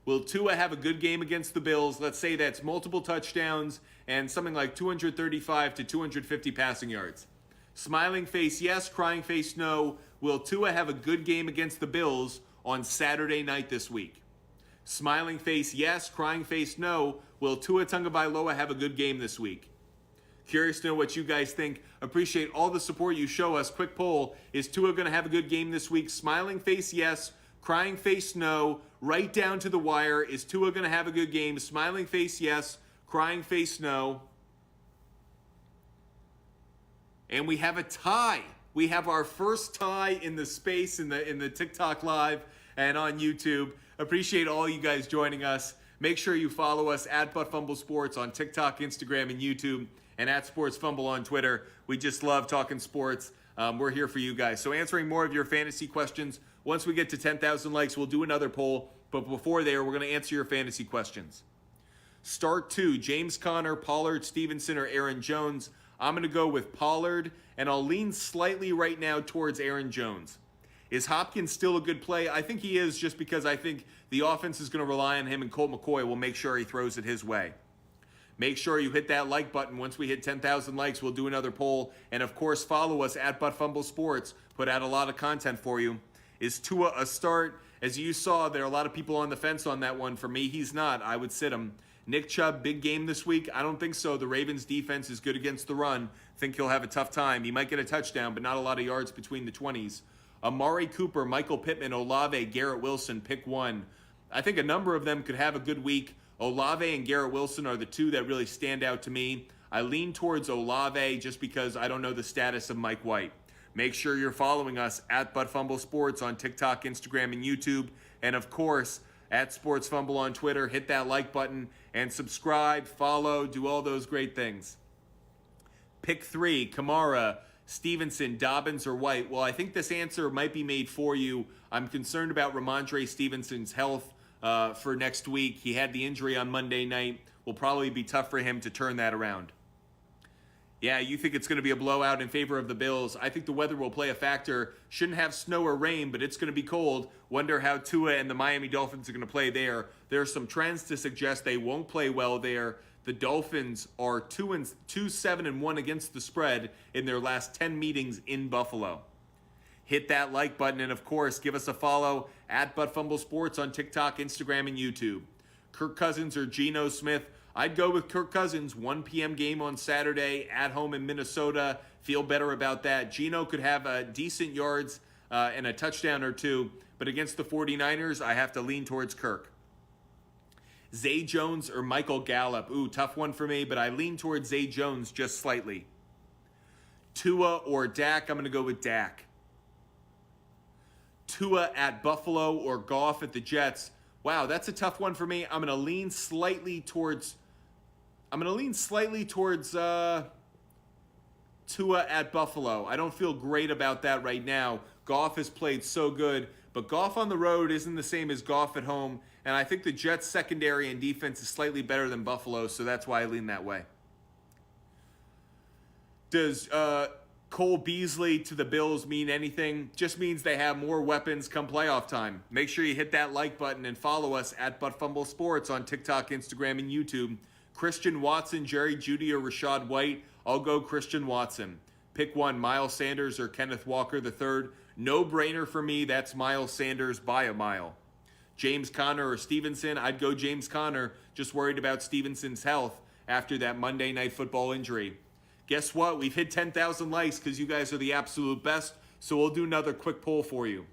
Will Tua have a good game against the Bills? Let's say that's multiple touchdowns and something like 235 to 250 passing yards. Smiling face, yes. Crying face, no. Will Tua have a good game against the Bills on Saturday night this week? Smiling face, yes. Crying face, no. Will Tua Tagovailoa have a good game this week? Curious to know what you guys think. Appreciate all the support you show us. Quick poll. Is Tua going to have a good game this week? Smiling face, yes. Crying face, no. Right down to the wire. Is Tua going to have a good game? Smiling face, yes. Crying face, no. And we have a tie. We have our first tie in the space in the TikTok Live and on YouTube. Appreciate all you guys joining us. Make sure you follow us at Fumble Sports on TikTok, Instagram, and YouTube, and at Sports Fumble on Twitter. We just love talking sports. We're here for you guys. So answering more of your fantasy questions. Once we get to 10,000 likes, we'll do another poll. But before there, we're going to answer your fantasy questions. Start 2, James Conner, Pollard, Stevenson, or Aaron Jones. I'm going to go with Pollard, and I'll lean slightly right now towards Aaron Jones. Is Hopkins still a good play? I think he is, just because I think the offense is going to rely on him, and Colt McCoy will make sure he throws it his way. Make sure you hit that like button. Once we hit 10,000 likes, we'll do another poll. And, of course, follow us at Fumble Sports. Put out a lot of content for you. Is Tua a start? As you saw, there are a lot of people on the fence on that one. For me, he's not. I would sit him. Nick Chubb, big game this week? I don't think so. The Ravens' defense is good against the run. Think he'll have a tough time. He might get a touchdown, but not a lot of yards between the 20s. Amari Cooper, Michael Pittman, Olave, Garrett Wilson, pick one. I think a number of them could have a good week. Olave and Garrett Wilson are the two that really stand out to me. I lean towards Olave just because I don't know the status of Mike White. Make sure you're following us at Fumble Sports on TikTok, Instagram, and YouTube. And, of course, at Sports Fumble on Twitter. Hit that like button and subscribe, follow, do all those great things. Pick 3, Kamara, Stevenson, Dobbins, or White. Well, I think this answer might be made for you. I'm concerned about Ramondre Stevenson's health for next week. He had the injury on Monday night. Will probably be tough for him to turn that around. Yeah, you think it's going to be a blowout in favor of the Bills. I think the weather will play a factor. Shouldn't have snow or rain, but it's going to be cold. Wonder how Tua and the Miami Dolphins are going to play there. There are some trends to suggest they won't play well there. The Dolphins are 2-7-1 against the spread in their last 10 meetings in Buffalo. Hit that like button, and of course, give us a follow at Fumble Sports on TikTok, Instagram, and YouTube. Kirk Cousins or Geno Smith? I'd go with Kirk Cousins, 1 p.m. game on Saturday at home in Minnesota. Feel better about that. Geno could have decent yards and a touchdown or two, but against the 49ers, I have to lean towards Kirk. Zay Jones or Michael Gallup? Ooh, tough one for me, but I lean towards Zay Jones just slightly. Tua or Dak? I'm going to go with Dak. Tua at Buffalo or Goff at the Jets? Wow, that's a tough one for me. I'm going to lean slightly towards Tua at Buffalo. I don't feel great about that right now. Goff has played so good, but Goff on the road isn't the same as Goff at home, and I think the Jets' secondary and defense is slightly better than Buffalo, so that's why I lean that way. Does Cole Beasley to the Bills mean anything? Just means they have more weapons come playoff time. Make sure you hit that like button and follow us at Fumble Sports on TikTok, Instagram, and YouTube. Christian Watson, Jerry Jeudy, or Rachaad White? I'll go Christian Watson. Pick one, Miles Sanders or Kenneth Walker III. No brainer for me. That's Miles Sanders by a mile. James Conner or Stevenson? I'd go James Conner. Just worried about Stevenson's health after that Monday Night Football injury. Guess what? We've hit 10,000 likes because you guys are the absolute best, so we'll do another quick poll for you.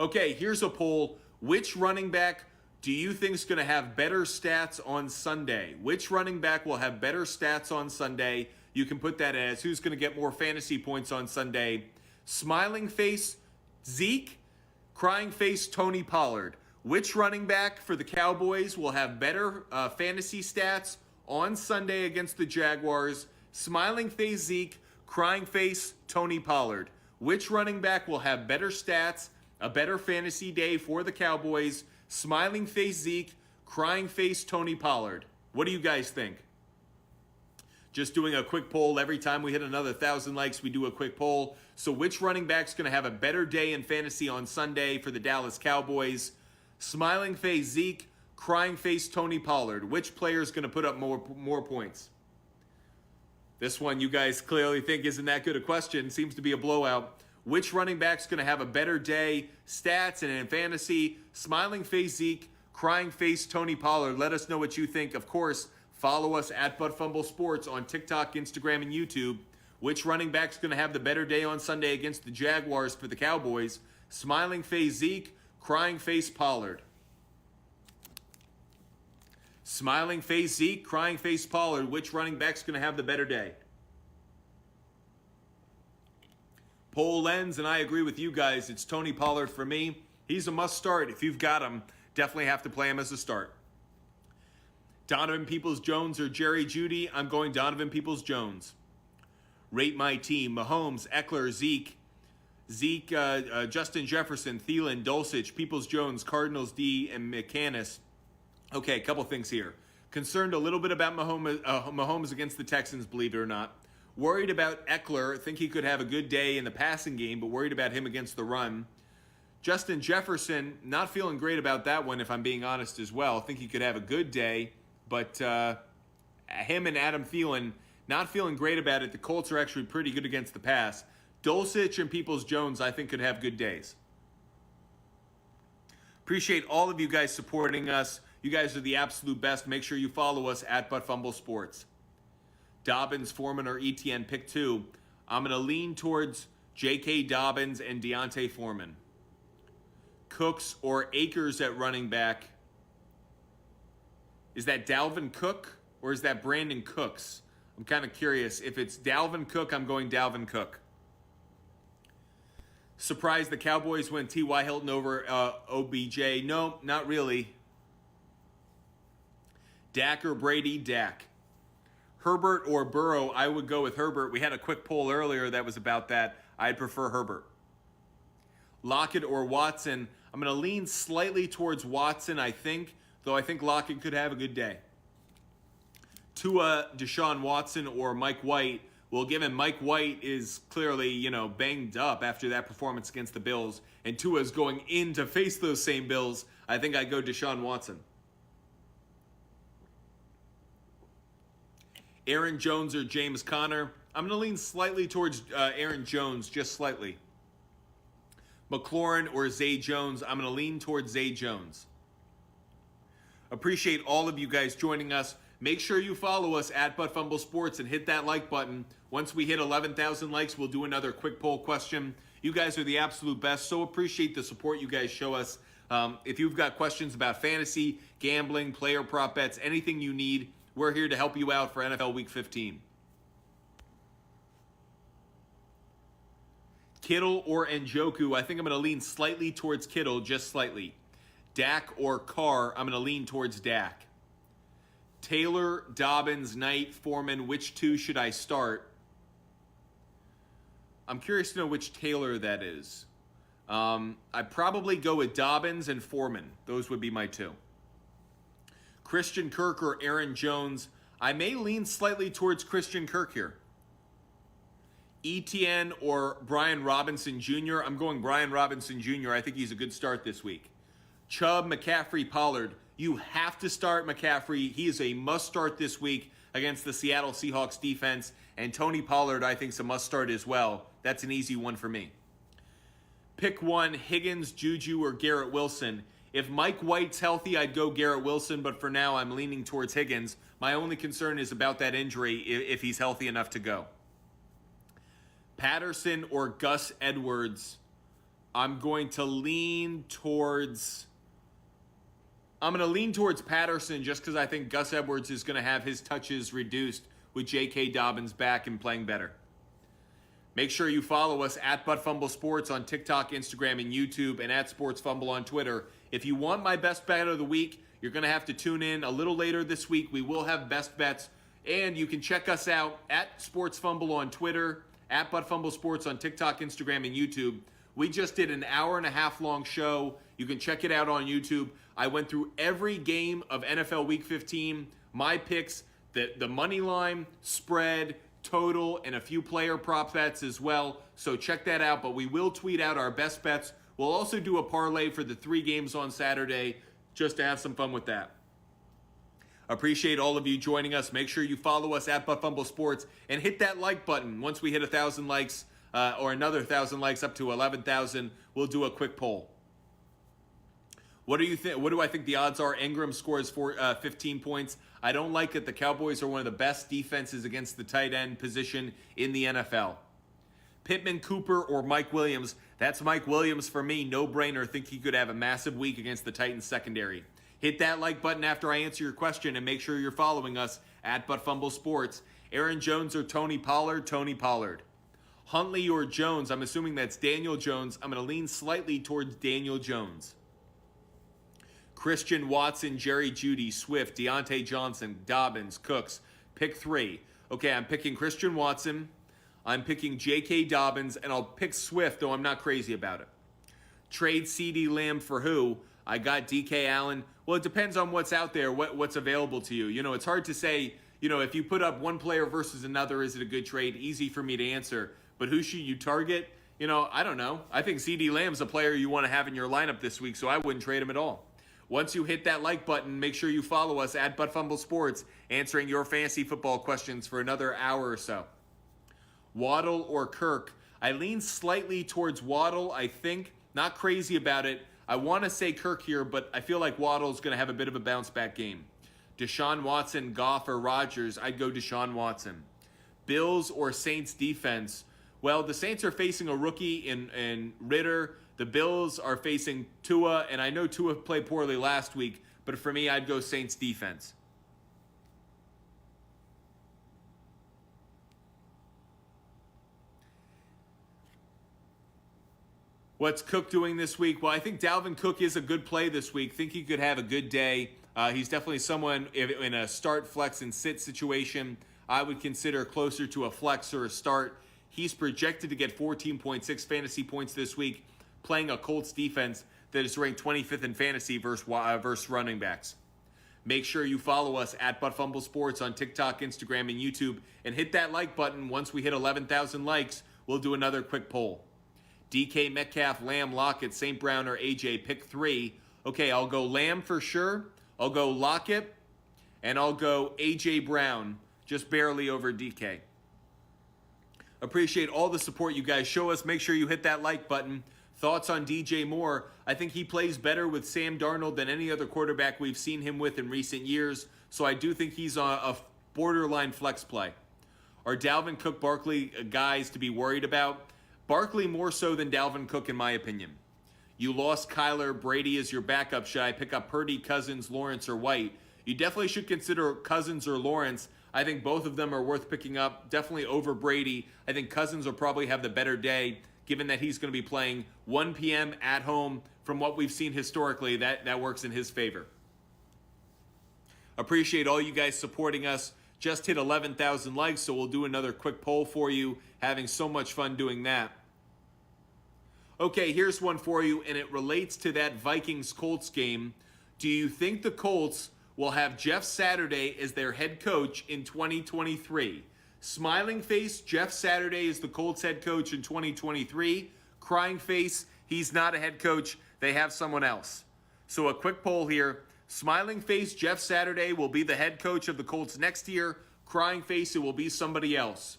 Okay, here's a poll. Which running back do you think is going to have better stats on Sunday? Which running back will have better stats on Sunday? You can put that as who's going to get more fantasy points on Sunday. Smiling face, Zeke. Crying face, Tony Pollard. Which running back for the Cowboys will have better fantasy stats on Sunday against the Jaguars? Smiling face, Zeke. Crying face, Tony Pollard. Which running back will have better stats, a better fantasy day for the Cowboys? Smiling face, Zeke. Crying face, Tony Pollard. What do you guys think? Just doing a quick poll. Every time we hit another 1,000 likes, we do a quick poll. So which running back's going to have a better day in fantasy on Sunday for the Dallas Cowboys? Smiling face Zeke, crying face Tony Pollard. Which player is going to put up more points? This one you guys clearly think isn't that good a question. Seems to be a blowout. Which running back's going to have a better day? Stats and in fantasy. Smiling face Zeke, crying face Tony Pollard. Let us know what you think. Of course, follow us at Fumble Sports on TikTok, Instagram, and YouTube. Which running back's going to have the better day on Sunday against the Jaguars for the Cowboys? Smiling face Zeke, crying face Pollard. Smiling face Zeke, crying face Pollard. Which running back's going to have the better day? Poll Lens, and I agree with you guys. It's Tony Pollard for me. He's a must start. If you've got him, definitely have to play him as a start. Donovan Peoples-Jones or Jerry Jeudy? I'm going Donovan Peoples-Jones. Rate my team. Mahomes, Eckler, Zeke, Justin Jefferson, Thielen, Dulcich, Peoples-Jones, Cardinals, D, and McCannis. Okay, a couple things here. Concerned a little bit about Mahomes against the Texans, believe it or not. Worried about Eckler. Think he could have a good day in the passing game, but worried about him against the run. Justin Jefferson, not feeling great about that one, if I'm being honest as well. Think he could have a good day, but him and Adam Thielen, not feeling great about it. The Colts are actually pretty good against the pass. Dulcich and Peoples-Jones, I think, could have good days. Appreciate all of you guys supporting us. You guys are the absolute best. Make sure you follow us at Fumble Sports. Dobbins, Foreman, or ETN, pick two. I'm going to lean towards J.K. Dobbins and Deontay Foreman. Cooks or Akers at running back. Is that Dalvin Cook or is that Brandon Cooks? I'm kind of curious. If it's Dalvin Cook, I'm going Dalvin Cook. Surprised the Cowboys went T.Y. Hilton over OBJ. No, not really. Dak or Brady? Dak. Herbert or Burrow? I would go with Herbert. We had a quick poll earlier that was about that. I'd prefer Herbert. Lockett or Watson? I'm going to lean slightly towards Watson, I think, though I think Lockett could have a good day. Tua, Deshaun Watson, or Mike White? Well, given Mike White is clearly, banged up after that performance against the Bills, and Tua's going in to face those same Bills, I think I'd go Deshaun Watson. Aaron Jones or James Conner? I'm going to lean slightly towards Aaron Jones, just slightly. McLaurin or Zay Jones? I'm going to lean towards Zay Jones. Appreciate all of you guys joining us. Make sure you follow us at Fumble Sports and hit that like button. Once we hit 11,000 likes, we'll do another quick poll question. You guys are the absolute best, so appreciate the support you guys show us. If you've got questions about fantasy, gambling, player prop bets, anything you need, we're here to help you out for NFL Week 15. Kittle or Njoku? I think I'm going to lean slightly towards Kittle, just slightly. Dak or Carr? I'm going to lean towards Dak. Taylor, Dobbins, Knight, Foreman, which two should I start? I'm curious to know which Taylor that is. I'd probably go with Dobbins and Foreman. Those would be my two. Christian Kirk or Aaron Jones? I may lean slightly towards Christian Kirk here. ETN or Brian Robinson Jr.? I'm going Brian Robinson Jr. I think he's a good start this week. Chubb, McCaffrey, Pollard. You have to start McCaffrey. He is a must start this week against the Seattle Seahawks defense. And Tony Pollard, I think, is a must start as well. That's an easy one for me. Pick one, Higgins, Juju, or Garrett Wilson. If Mike White's healthy, I'd go Garrett Wilson, but for now, I'm leaning towards Higgins. My only concern is about that injury, if he's healthy enough to go. Patterson or Gus Edwards? I'm going to lean towards Patterson just because I think Gus Edwards is going to have his touches reduced with J.K. Dobbins back and playing better. Make sure you follow us at Fumble Sports on TikTok, Instagram, and YouTube, and at Sports Fumble on Twitter. If you want my best bet of the week, you're going to have to tune in a little later this week. We will have best bets, and you can check us out at Sports Fumble on Twitter, at Fumble Sports on TikTok, Instagram, and YouTube. We just did an hour-and-a-half long show. You can check it out on YouTube. I went through every game of NFL Week 15, my picks, the money line, spread, total, and a few player prop bets as well. So check that out. But we will tweet out our best bets We'll also do a parlay for the 3 games on Saturday just to have some fun with that. Appreciate all of you joining us. Make sure you follow us at Fumble Sports and hit that like button. Once we hit 1,000 likes or another 1,000 likes up to 11,000, we'll do a quick poll. What do you think? What do I think the odds are? Ingram scores 15 points. I don't like it. The Cowboys are one of the best defenses against the tight end position in the NFL. Pittman, Cooper, or Mike Williams? That's Mike Williams for me. No brainer. Think he could have a massive week against the Titans secondary. Hit that like button after I answer your question and make sure you're following us at Fumble Sports. Aaron Jones or Tony Pollard? Tony Pollard. Huntley or Jones? I'm assuming that's Daniel Jones. I'm going to lean slightly towards Daniel Jones. Christian Watson, Jerry Jeudy, Swift, Deontay Johnson, Dobbins, Cooks. Pick 3. Okay, I'm picking Christian Watson. I'm picking J.K. Dobbins, and I'll pick Swift, though I'm not crazy about it. Trade CeeDee Lamb for who? I got D.K. Allen. Well, it depends on what's out there, what's available to you. You know, it's hard to say, you know, if you put up one player versus another, is it a good trade? Easy for me to answer. But who should you target? You know, I don't know. I think CeeDee Lamb's a player you want to have in your lineup this week, so I wouldn't trade him at all. Once you hit that like button, make sure you follow us at Fumble Sports, answering your fantasy football questions for another hour or so. Waddle or Kirk? I lean slightly towards Waddle, I think. Not crazy about it. I want to say Kirk here, but I feel like Waddle's going to have a bit of a bounce-back game. Deshaun Watson, Goff, or Rodgers? I'd go Deshaun Watson. Bills or Saints defense? Well, the Saints are facing a rookie in Ritter. The Bills are facing Tua, and I know Tua played poorly last week, but for me, I'd go Saints defense. What's Cook doing this week? Well, I think Dalvin Cook is a good play this week. Think he could have a good day. He's definitely someone in a start, flex, and sit situation I would consider closer to a flex or a start. He's projected to get 14.6 fantasy points this week, playing a Colts defense that is ranked 25th in fantasy versus running backs. Make sure you follow us at Fumble Sports on TikTok, Instagram, and YouTube, and hit that like button. Once we hit 11,000 likes, we'll do another quick poll. DK Metcalf, Lamb, Lockett, St. Brown, or AJ. Pick 3. Okay, I'll go Lamb for sure. I'll go Lockett, and I'll go AJ Brown, just barely over DK. Appreciate all the support you guys show us. Make sure you hit that like button. Thoughts on DJ Moore? I think he plays better with Sam Darnold than any other quarterback we've seen him with in recent years, so I do think he's a borderline flex play. Are Dalvin Cook, Barkley guys to be worried about? Barkley more so than Dalvin Cook, in my opinion. You lost Kyler. Brady as your backup. Should I pick up Purdy, Cousins, Lawrence, or White? You definitely should consider Cousins or Lawrence. I think both of them are worth picking up, definitely over Brady. I think Cousins will probably have the better day, given that he's going to be playing 1 p.m. at home. From what we've seen historically, that works in his favor. Appreciate all you guys supporting us. Just hit 11,000 likes, so we'll do another quick poll for you. Having so much fun doing that. Okay, here's one for you, and it relates to that Vikings-Colts game. Do you think the Colts will have Jeff Saturday as their head coach in 2023? Smiling face, Jeff Saturday is the Colts head coach in 2023. Crying face, he's not a head coach. They have someone else. So a quick poll here. Smiling face, Jeff Saturday will be the head coach of the Colts next year. Crying face, it will be somebody else.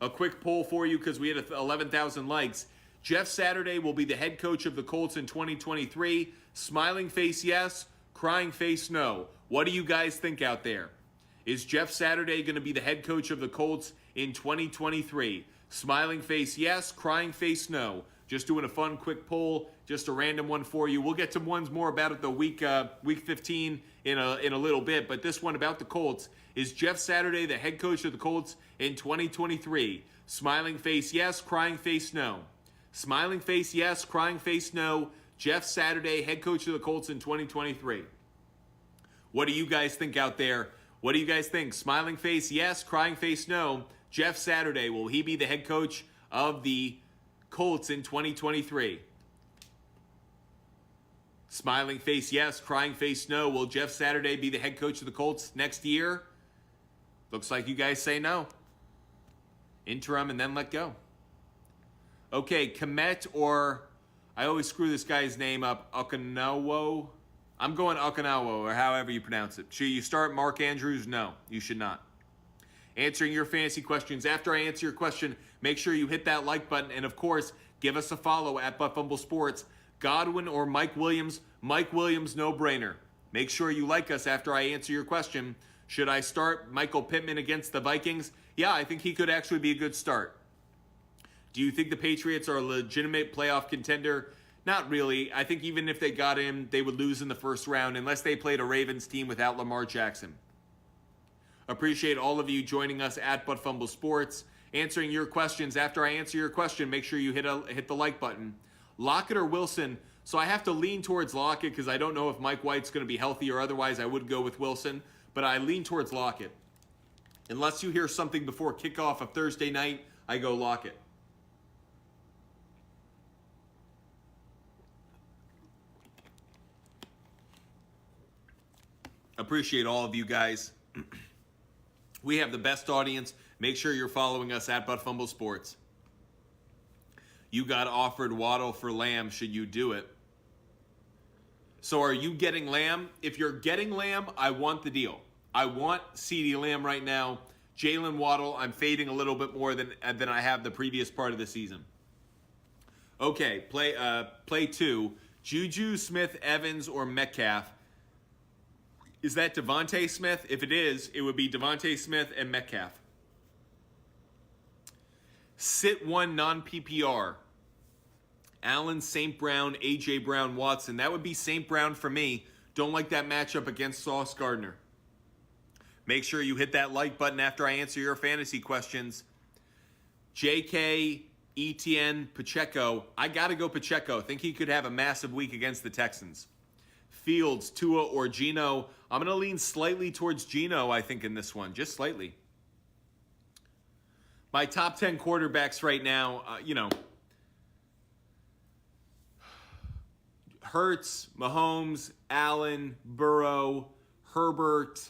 A quick poll for you because we had 11,000 likes. Jeff Saturday will be the head coach of the Colts in 2023. Smiling face, yes. Crying face, no. What do you guys think out there? Is Jeff Saturday going to be the head coach of the Colts in 2023? Smiling face, yes. Crying face, no. Just doing a fun, quick poll, just a random one for you. We'll get to ones more about it the week 15 in a little bit, but this one about the Colts. Is Jeff Saturday the head coach of the Colts in 2023? Smiling face, yes. Crying face, no. Smiling face, yes. Crying face, no. Jeff Saturday, head coach of the Colts in 2023. What do you guys think out there? What do you guys think? Smiling face, yes. Crying face, no. Jeff Saturday, will he be the head coach of the Colts in 2023? Smiling face, yes. Crying face, no. Will Jeff Saturday be the head coach of the Colts next year? Looks like you guys say no. Interim and then let go. Okay, Komet or I always screw this guy's name up. Okinawa. I'm going Okinawa, or however you pronounce it. Should you start Mark Andrews? No, you should not. Answering your fantasy questions. After I answer your question, make sure you hit that like button. And, of course, give us a follow at Fumble Sports. Godwin or Mike Williams? Mike Williams, no-brainer. Make sure you like us after I answer your question. Should I start Michael Pittman against the Vikings? Yeah, I think he could actually be a good start. Do you think the Patriots are a legitimate playoff contender? Not really. I think even if they got in, they would lose in the first round unless they played a Ravens team without Lamar Jackson. Appreciate all of you joining us at Fumble Sports. Answering your questions. After I answer your question, make sure you hit the like button. Lockett or Wilson? So I have to lean towards Lockett because I don't know if Mike White's going to be healthy, or otherwise I would go with Wilson. But I lean towards Lockett. Unless you hear something before kickoff of Thursday night, I go Lockett. Appreciate all of you guys. We have the best audience. Make sure you're following us at Fumble Sports. You got offered Waddle for Lamb. Should you do it? So are you getting Lamb? If you're getting Lamb, I want the deal. I want CeeDee Lamb right now. Jalen Waddle, I'm fading a little bit more than I have the previous part of the season. Okay, play 2. Juju, Smith, Evans, or Metcalf. Is that Devontae Smith? If it is, it would be Devontae Smith and Metcalf. Sit 1 non-PPR. Allen, St. Brown, A.J. Brown, Watson. That would be St. Brown for me. Don't like that matchup against Sauce Gardner. Make sure you hit that like button after I answer your fantasy questions. J.K., Etienne, Pacheco. I got to go Pacheco. Think he could have a massive week against the Texans. Fields, Tua, or Geno. I'm going to lean slightly towards Geno, I think, in this one. Just slightly. My top 10 quarterbacks right now, Hurts, Mahomes, Allen, Burrow, Herbert,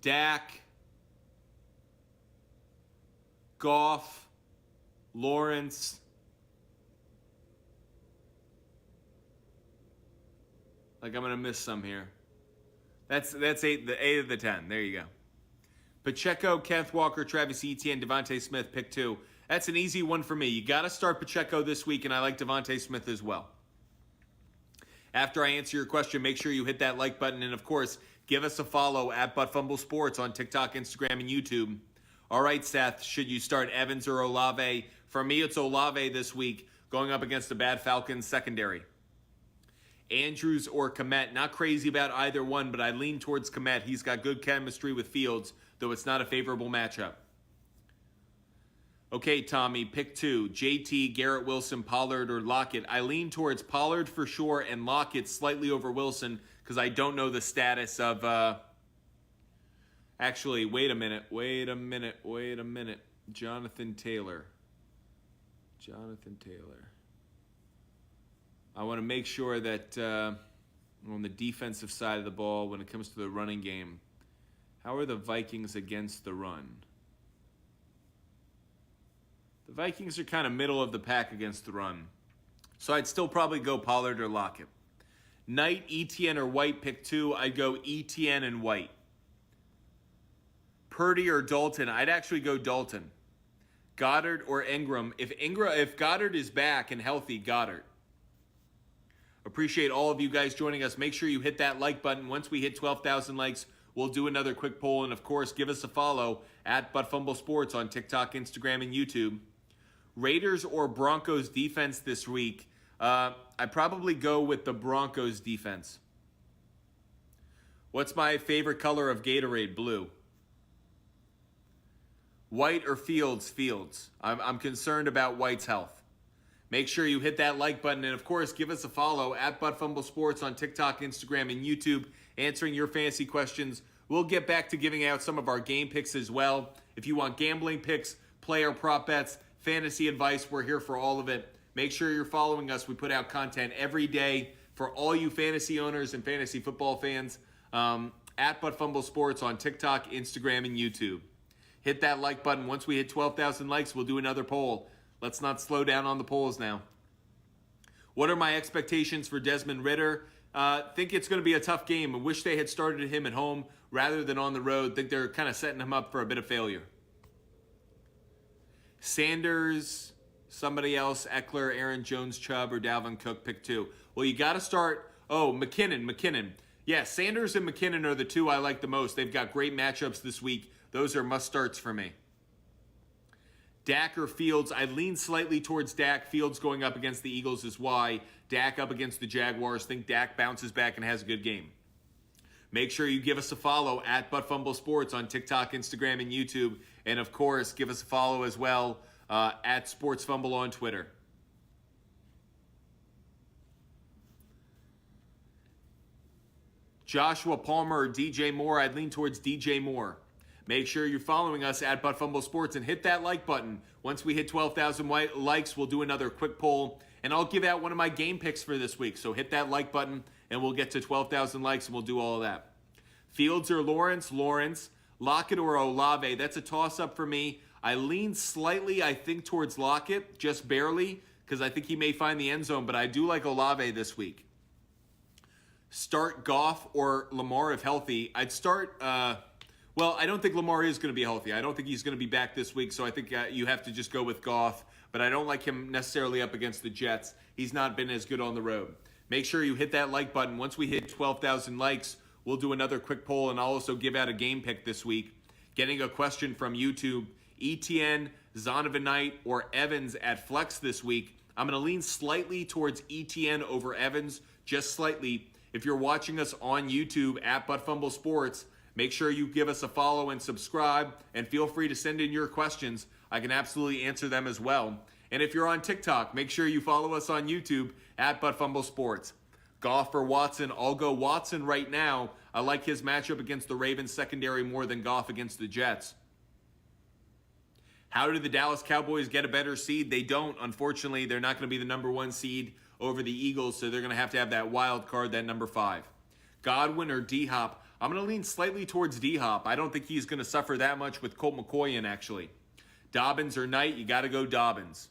Dak, Goff, Lawrence. Like I'm going to miss some here. That's 8 of the 10. There you go. Pacheco, Kenneth Walker, Travis Etienne, Devontae Smith, pick 2. That's an easy one for me. You got to start Pacheco this week, and I like Devontae Smith as well. After I answer your question, make sure you hit that like button, and of course, give us a follow at Fumble Sports on TikTok, Instagram, and YouTube. All right, Seth, should you start Evans or Olave? For me, it's Olave this week, going up against a bad Falcons secondary. Andrews or Kmet. Not crazy about either one, but I lean towards Kmet. He's got good chemistry with Fields, though it's not a favorable matchup. Okay, Tommy, pick 2. JT, Garrett Wilson, Pollard, or Lockett. I lean towards Pollard for sure and Lockett slightly over Wilson because I don't know the status of... Actually, wait a minute. Jonathan Taylor. I want to make sure that on the defensive side of the ball, when it comes to the running game, how are the Vikings against the run? The Vikings are kind of middle of the pack against the run. So I'd still probably go Pollard or Lockett. Knight, Etienne, or White, pick 2. I'd go Etienne and White. Purdy or Dalton, I'd actually go Dalton. Goddard or Ingram. If Goddard is back and healthy, Goddard. Appreciate all of you guys joining us. Make sure you hit that like button. Once we hit 12,000 likes, we'll do another quick poll. And, of course, give us a follow at Fumble Sports on TikTok, Instagram, and YouTube. Raiders or Broncos defense this week? I'd probably go with the Broncos defense. What's my favorite color of Gatorade? Blue. White or Fields? Fields. I'm concerned about White's health. Make sure you hit that like button. And, of course, give us a follow at Fumble Sports on TikTok, Instagram, and YouTube, answering your fantasy questions. We'll get back to giving out some of our game picks as well. If you want gambling picks, player prop bets, fantasy advice, we're here for all of it. Make sure you're following us. We put out content every day for all you fantasy owners and fantasy football fans at Fumble Sports on TikTok, Instagram, and YouTube. Hit that like button. Once we hit 12,000 likes, we'll do another poll. Let's not slow down on the polls now. What are my expectations for Desmond Ridder? Think it's going to be a tough game. I wish they had started him at home rather than on the road. Think they're kind of setting him up for a bit of failure. Sanders, somebody else, Eckler, Aaron Jones, Chubb, or Dalvin Cook, pick two. Well, you got to start. Oh, McKinnon. Yeah, Sanders and McKinnon are the two I like the most. They've got great matchups this week. Those are must starts for me. Dak or Fields, I lean slightly towards Dak. Fields going up against the Eagles is why. Dak up against the Jaguars. Think Dak bounces back and has a good game. Make sure you give us a follow at Fumble Sports on TikTok, Instagram, and YouTube. And of course, give us a follow as well at Sports Fumble on Twitter. Joshua Palmer or DJ Moore, I'd lean towards DJ Moore. Make sure you're following us at Fumble Sports and hit that like button. Once we hit 12,000 likes, we'll do another quick poll. And I'll give out one of my game picks for this week. So hit that like button and we'll get to 12,000 likes and we'll do all of that. Fields or Lawrence? Lockett or Olave? That's a toss-up for me. I lean slightly, I think, towards Lockett, just barely, because I think he may find the end zone. But I do like Olave this week. Start Goff or Lamar if healthy. I'd start... Well, I don't think Lamar is going to be healthy. I don't think he's going to be back this week, so I think you have to just go with Goff. But I don't like him necessarily up against the Jets. He's not been as good on the road. Make sure you hit that like button. Once we hit 12,000 likes, we'll do another quick poll, and I'll also give out a game pick this week. Getting a question from YouTube, ETN, Zonovan Knight, or Evans at flex this week. I'm going to lean slightly towards ETN over Evans, just slightly. If you're watching us on YouTube at Fumble Sports, make sure you give us a follow and subscribe, and feel free to send in your questions. I can absolutely answer them as well. And if you're on TikTok, make sure you follow us on YouTube at Fumble Sports. Goff or Watson? I'll go Watson right now. I like his matchup against the Ravens secondary more than Goff against the Jets. How did the Dallas Cowboys get a better seed? They don't. Unfortunately, they're not going to be the number one seed over the Eagles, so they're going to have that wild card, that number 5. Godwin or D-Hop? I'm going to lean slightly towards D-Hop. I don't think he's going to suffer that much with Colt McCoy in, actually. Dobbins or Knight? You got to go Dobbins.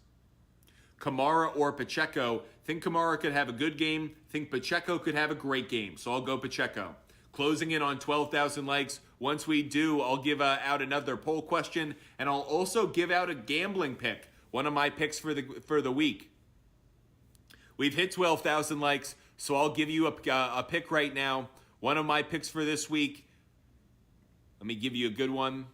Kamara or Pacheco? Think Kamara could have a good game. Think Pacheco could have a great game. So I'll go Pacheco. Closing in on 12,000 likes. Once we do, I'll give out another poll question. And I'll also give out a gambling pick. One of my picks for the week. We've hit 12,000 likes. So I'll give you a pick right now. One of my picks for this week, let me give you a good one.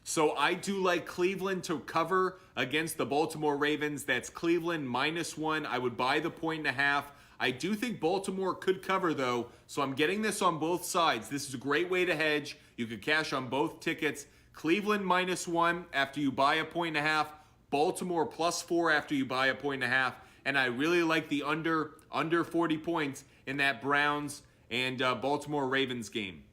So I do like Cleveland to cover against the Baltimore Ravens. That's Cleveland -1. I would buy the 1.5. I do think Baltimore could cover, though, so I'm getting this on both sides. This is a great way to hedge. You could cash on both tickets. Cleveland -1 after you buy a 1.5. Baltimore +4 after you buy a 1.5. And I really like the under 40 points in that Browns and Baltimore Ravens game.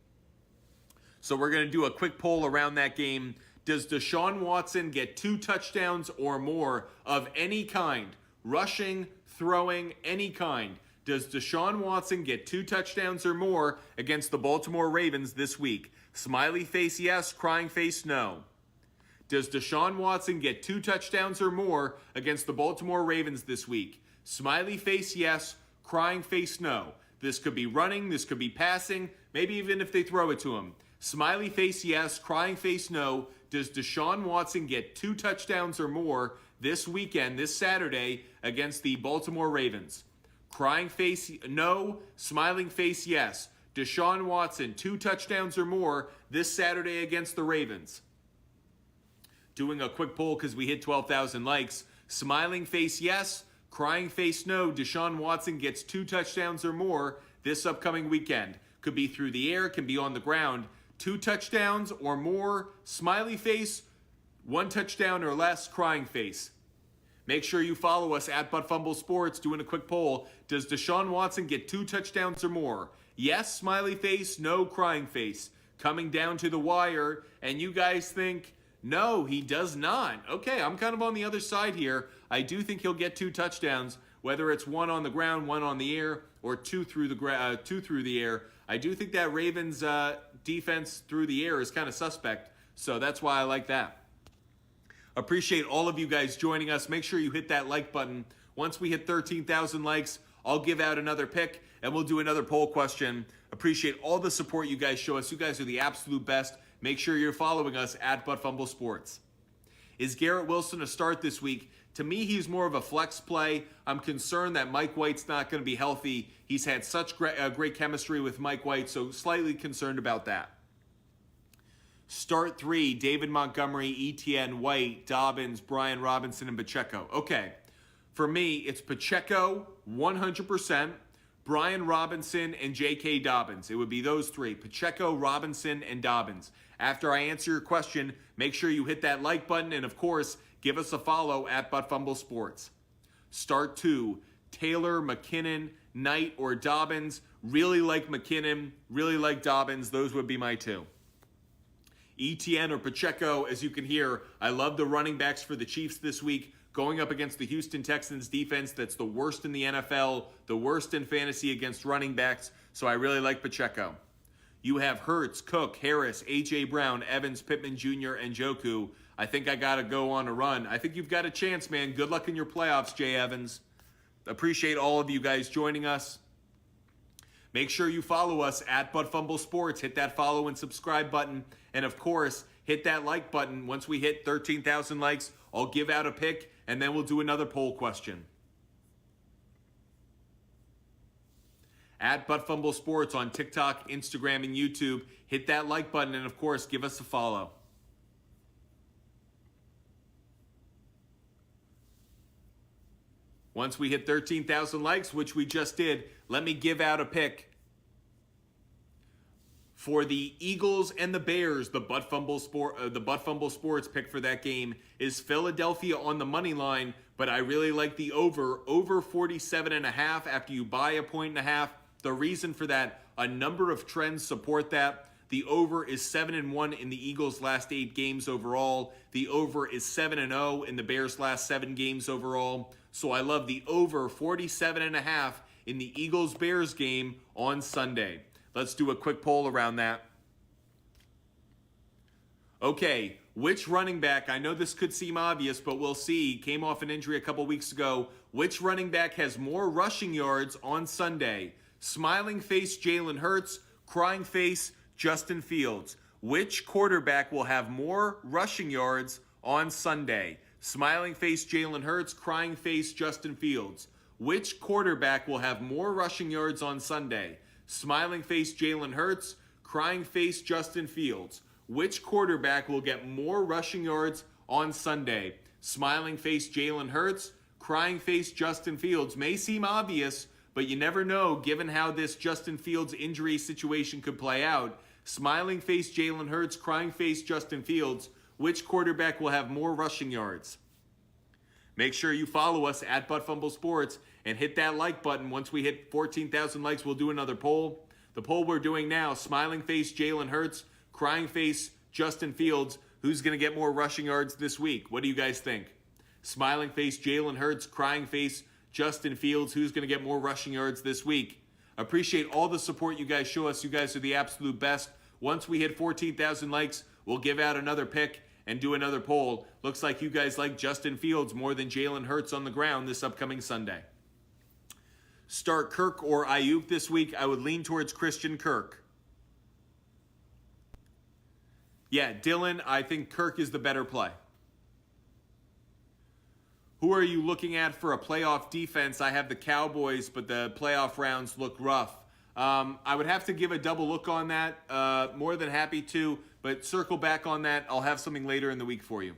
So we're going to do a quick poll around that game. Does Deshaun Watson get 2 touchdowns or more of any kind? Rushing, throwing, any kind. Does Deshaun Watson get 2 touchdowns or more against the Baltimore Ravens this week? Smiley face yes, crying face no. Does Deshaun Watson get 2 touchdowns or more against the Baltimore Ravens this week? Smiley face yes, crying face no. This could be running, this could be passing, maybe even if they throw it to him. Smiley face yes, crying face no. Does Deshaun Watson get 2 touchdowns or more this weekend, this Saturday, against the Baltimore Ravens? Crying face no, smiling face yes. Deshaun Watson, 2 touchdowns or more this Saturday against the Ravens. Doing a quick poll because we hit 12,000 likes. Smiling face yes, crying face no. Deshaun Watson gets 2 touchdowns or more this upcoming weekend. Could be through the air, can be on the ground. 2 touchdowns or more, smiley face. 1 touchdown or less, crying face. Make sure you follow us at Fumble Sports doing a quick poll. Does Deshaun Watson get 2 touchdowns or more? Yes, smiley face, no, crying face. Coming down to the wire, and you guys think, no, he does not. Okay, I'm kind of on the other side here. I do think he'll get 2 touchdowns, whether it's 1 on the ground, 1 on the air, or 2 through the air. I do think that Ravens defense through the air is kind of suspect, so that's why I like that. Appreciate all of you guys joining us. Make sure you hit that like button. Once we hit 13,000 likes, I'll give out another pick and we'll do another poll question. Appreciate all the support you guys show us. You guys are the absolute best. Make sure you're following us at Fumble Sports. Is Garrett Wilson a start this week? To me, he's more of a flex play. I'm concerned that Mike White's not going to be healthy. He's had such great chemistry with Mike White, so slightly concerned about that. Start 3, David Montgomery, Etienne, White, Dobbins, Brian Robinson, and Pacheco. Okay, for me, it's Pacheco, 100%, Brian Robinson, and J.K. Dobbins. It would be those three, Pacheco, Robinson, and Dobbins. After I answer your question, make sure you hit that like button, and of course, give us a follow at Fumble Sports. Start 2, Taylor, McKinnon, Knight, or Dobbins. Really like McKinnon, really like Dobbins. Those would be my two. Etienne or Pacheco, as you can hear, I love the running backs for the Chiefs this week, going up against the Houston Texans defense that's the worst in the NFL, the worst in fantasy against running backs, so I really like Pacheco. You have Hurts, Cook, Harris, A.J. Brown, Evans, Pittman Jr., and Njoku. I think I got to go on a run. I think you've got a chance, man. Good luck in your playoffs, Jay Evans. Appreciate all of you guys joining us. Make sure you follow us at Fumble Sports. Hit that follow and subscribe button. And of course, hit that like button. Once we hit 13,000 likes, I'll give out a pick, and then we'll do another poll question. At Fumble Sports on TikTok, Instagram, and YouTube. Hit that like button, and of course, give us a follow. Once we hit 13,000 likes, which we just did, let me give out a pick. For the Eagles and the Bears, the Fumble Sports pick for that game is Philadelphia on the money line, but I really like the over 47.5 after you buy a 1.5. The reason for that, a number of trends support that. The over is 7-1 in the Eagles' last 8 games overall. The over is 7-0 in the Bears' last 7 games overall. So I love the over 47.5 in the Eagles-Bears game on Sunday. Let's do a quick poll around that. Okay, which running back, I know this could seem obvious, but we'll see, came off an injury a couple weeks ago. Which running back has more rushing yards on Sunday? Smiling face Jalen Hurts, crying face Justin Fields. Which quarterback will have more rushing yards on Sunday? Smiling face Jalen Hurts, crying face Justin Fields. Which quarterback will have more rushing yards on Sunday? Smiling face Jalen Hurts, crying face Justin Fields. Which quarterback will get more rushing yards on Sunday? Smiling face Jalen Hurts, crying face Justin Fields. May seem obvious, but you never know given how this Justin Fields injury situation could play out. Smiling face Jalen Hurts, crying face Justin Fields. Which quarterback will have more rushing yards? Make sure you follow us at Fumble Sports and hit that like button. Once we hit 14,000 likes, we'll do another poll. The poll we're doing now, smiling face Jalen Hurts, crying face Justin Fields. Who's going to get more rushing yards this week? What do you guys think? Smiling face Jalen Hurts, crying face Justin Fields. Who's going to get more rushing yards this week? Appreciate all the support you guys show us. You guys are the absolute best. Once we hit 14,000 likes, we'll give out another pick and do another poll. Looks like you guys like Justin Fields more than Jalen Hurts on the ground this upcoming Sunday. Start Kirk or Ayuk this week. I would lean towards Christian Kirk. Yeah, Dylan, I think Kirk is the better play. Who are you looking at for a playoff defense? I have the Cowboys, but the playoff rounds look rough. I would have to give a double look on that. More than happy to, but circle back on that. I'll have something later in the week for you.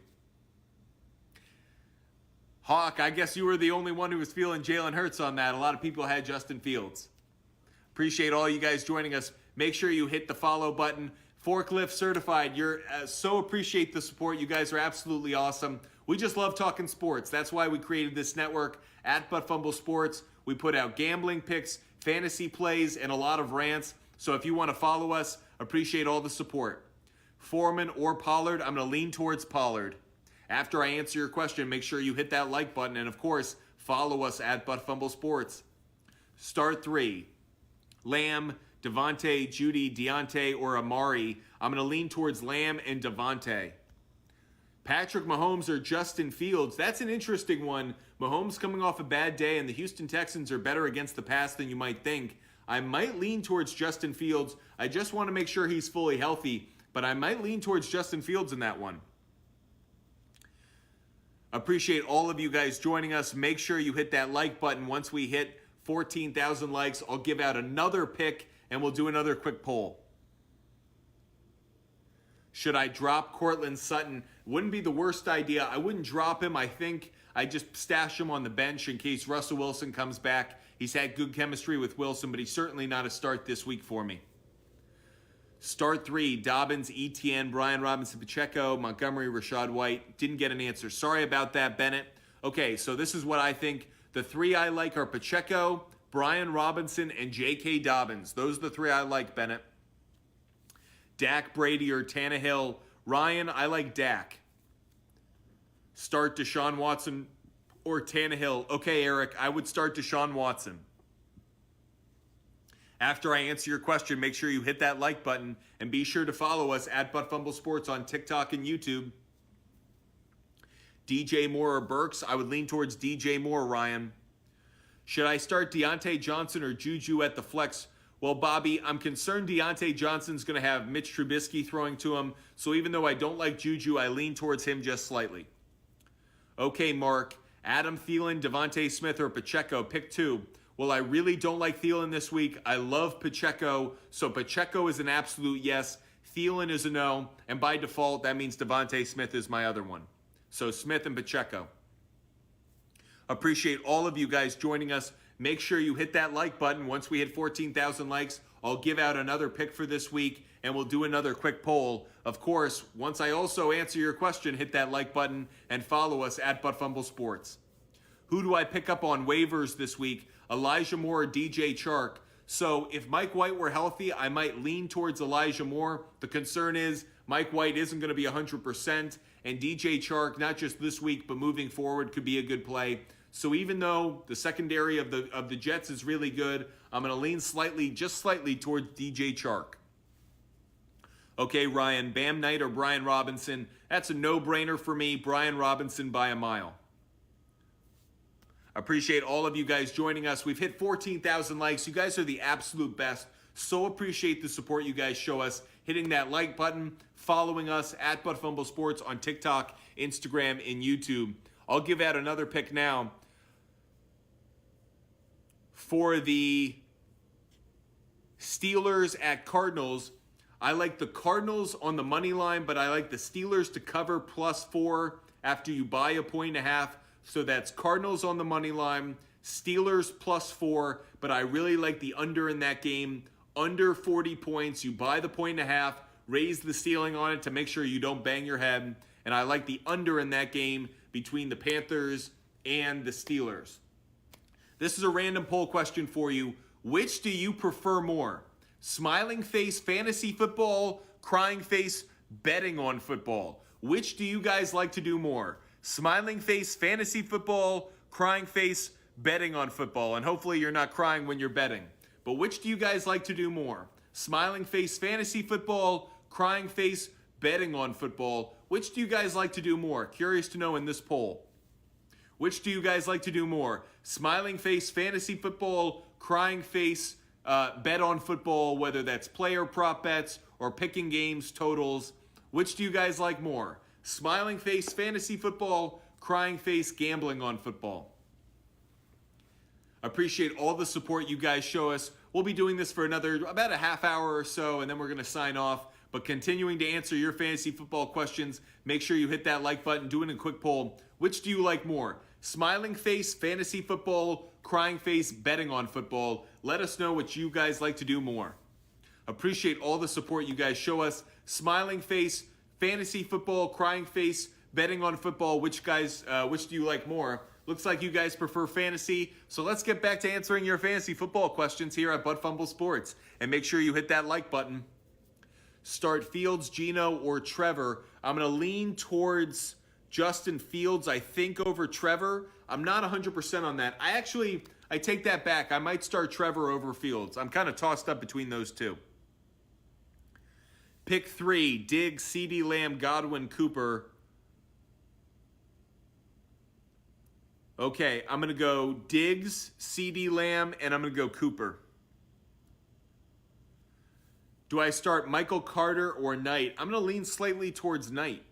Hawk, I guess you were the only one who was feeling Jalen Hurts on that. A lot of people had Justin Fields. Appreciate all you guys joining us. Make sure you hit the follow button. Forklift Certified, you're so appreciate the support. You guys are absolutely awesome. We just love talking sports. That's why we created this network at Fumble Sports. We put out gambling picks, fantasy plays, and a lot of rants. So if you want to follow us, appreciate all the support. Foreman or Pollard, I'm going to lean towards Pollard. After I answer your question, make sure you hit that like button. And of course, follow us at Fumble Sports. Start 3. Lamb, Devontae, Judy, Deontay, or Amari. I'm going to lean towards Lamb and Devontae. Patrick Mahomes or Justin Fields? That's an interesting one. Mahomes coming off a bad day, and the Houston Texans are better against the pass than you might think. I might lean towards Justin Fields. I just want to make sure he's fully healthy, but I might lean towards Justin Fields in that one. Appreciate all of you guys joining us. Make sure you hit that like button. Once we hit 14,000 likes, I'll give out another pick, and we'll do another quick poll. Should I drop Courtland Sutton? Wouldn't be the worst idea. I wouldn't drop him. I think I just stash him on the bench in case Russell Wilson comes back. He's had good chemistry with Wilson, but he's certainly not a start this week for me. Start 3, Dobbins, Etienne, Brian Robinson, Pacheco, Montgomery, Rachaad White. Didn't get an answer. Sorry about that, Bennett. Okay, so this is what I think. The 3 I like are Pacheco, Brian Robinson, and J.K. Dobbins. Those are the 3 I like, Bennett. Dak, Brady, or Tannehill. Ryan, I like Dak. Start Deshaun Watson or Tannehill. Okay, Eric, I would start Deshaun Watson. After I answer your question, make sure you hit that like button and be sure to follow us at Fumble Sports on TikTok and YouTube. DJ Moore or Burks? I would lean towards DJ Moore, Ryan. Should I start Deontay Johnson or Juju at the flex? Well, Bobby, I'm concerned Deontay Johnson's going to have Mitch Trubisky throwing to him, so even though I don't like Juju, I lean towards him just slightly. Okay, Mark, Adam Thielen, Devontae Smith, or Pacheco, pick 2. Well, I really don't like Thielen this week. I love Pacheco, so Pacheco is an absolute yes. Thielen is a no, and by default, that means Devontae Smith is my other one. So Smith and Pacheco. Appreciate all of you guys joining us. Make sure you hit that like button. Once we hit 14,000 likes, I'll give out another pick for this week, and we'll do another quick poll. Of course, once I also answer your question, hit that like button and follow us at Fumble Sports. Who do I pick up on waivers this week? Elijah Moore or DJ Chark? So if Mike White were healthy, I might lean towards Elijah Moore. The concern is Mike White isn't going to be 100%, and DJ Chark, not just this week, but moving forward, could be a good play. So even though the secondary of the Jets is really good, I'm going to lean just slightly towards DJ Chark. Okay, Ryan, Bam Knight or Brian Robinson? That's a no-brainer for me. Brian Robinson by a mile. Appreciate all of you guys joining us. We've hit 14,000 likes. You guys are the absolute best. So appreciate the support you guys show us. Hitting that like button, following us at Fumble Sports on TikTok, Instagram, and YouTube. I'll give out another pick now. For the Steelers at Cardinals, I like the Cardinals on the money line, but I like the Steelers to cover +4 after you buy a 1.5. So that's Cardinals on the money line, Steelers +4, but I really like the under in that game. Under 40 points, you buy the 1.5, raise the ceiling on it to make sure you don't bang your head. And I like the under in that game between the Panthers and the Steelers. This is a random poll question for you. Which do you prefer more? Smiling face fantasy football, crying face betting on football. Which do you guys like to do more? Smiling face fantasy football, crying face betting on football. And hopefully you're not crying when you're betting. But which do you guys like to do more? Smiling face fantasy football, crying face betting on football. Which do you guys like to do more? Curious to know in this poll. Which do you guys like to do more? Smiling face fantasy football, crying face bet on football, whether that's player prop bets or picking games, totals. Which do you guys like more? Smiling face fantasy football, crying face gambling on football. Appreciate all the support you guys show us. We'll be doing this for about a half hour or so, and then we're going to sign off. But continuing to answer your fantasy football questions, make sure you hit that like button, do it in a quick poll. Which do you like more? Smiling face fantasy football, crying face betting on football. Let us know what you guys like to do more. Appreciate all the support you guys show us. Smiling face fantasy football, crying face betting on football. Which do you like more? Looks like you guys prefer fantasy. So let's get back to answering your fantasy football questions here at Fumble Sports. And make sure you hit that like button. Start Fields, Geno, or Trevor. I'm going to lean towards Justin Fields, I think, over Trevor. I'm not 100% on that. I take that back. I might start Trevor over Fields. I'm kind of tossed up between those two. Pick 3, Diggs, CeeDee Lamb, Godwin, Cooper. Okay, I'm going to go Diggs, CeeDee Lamb, and I'm going to go Cooper. Do I start Michael Carter or Knight? I'm going to lean slightly towards Knight.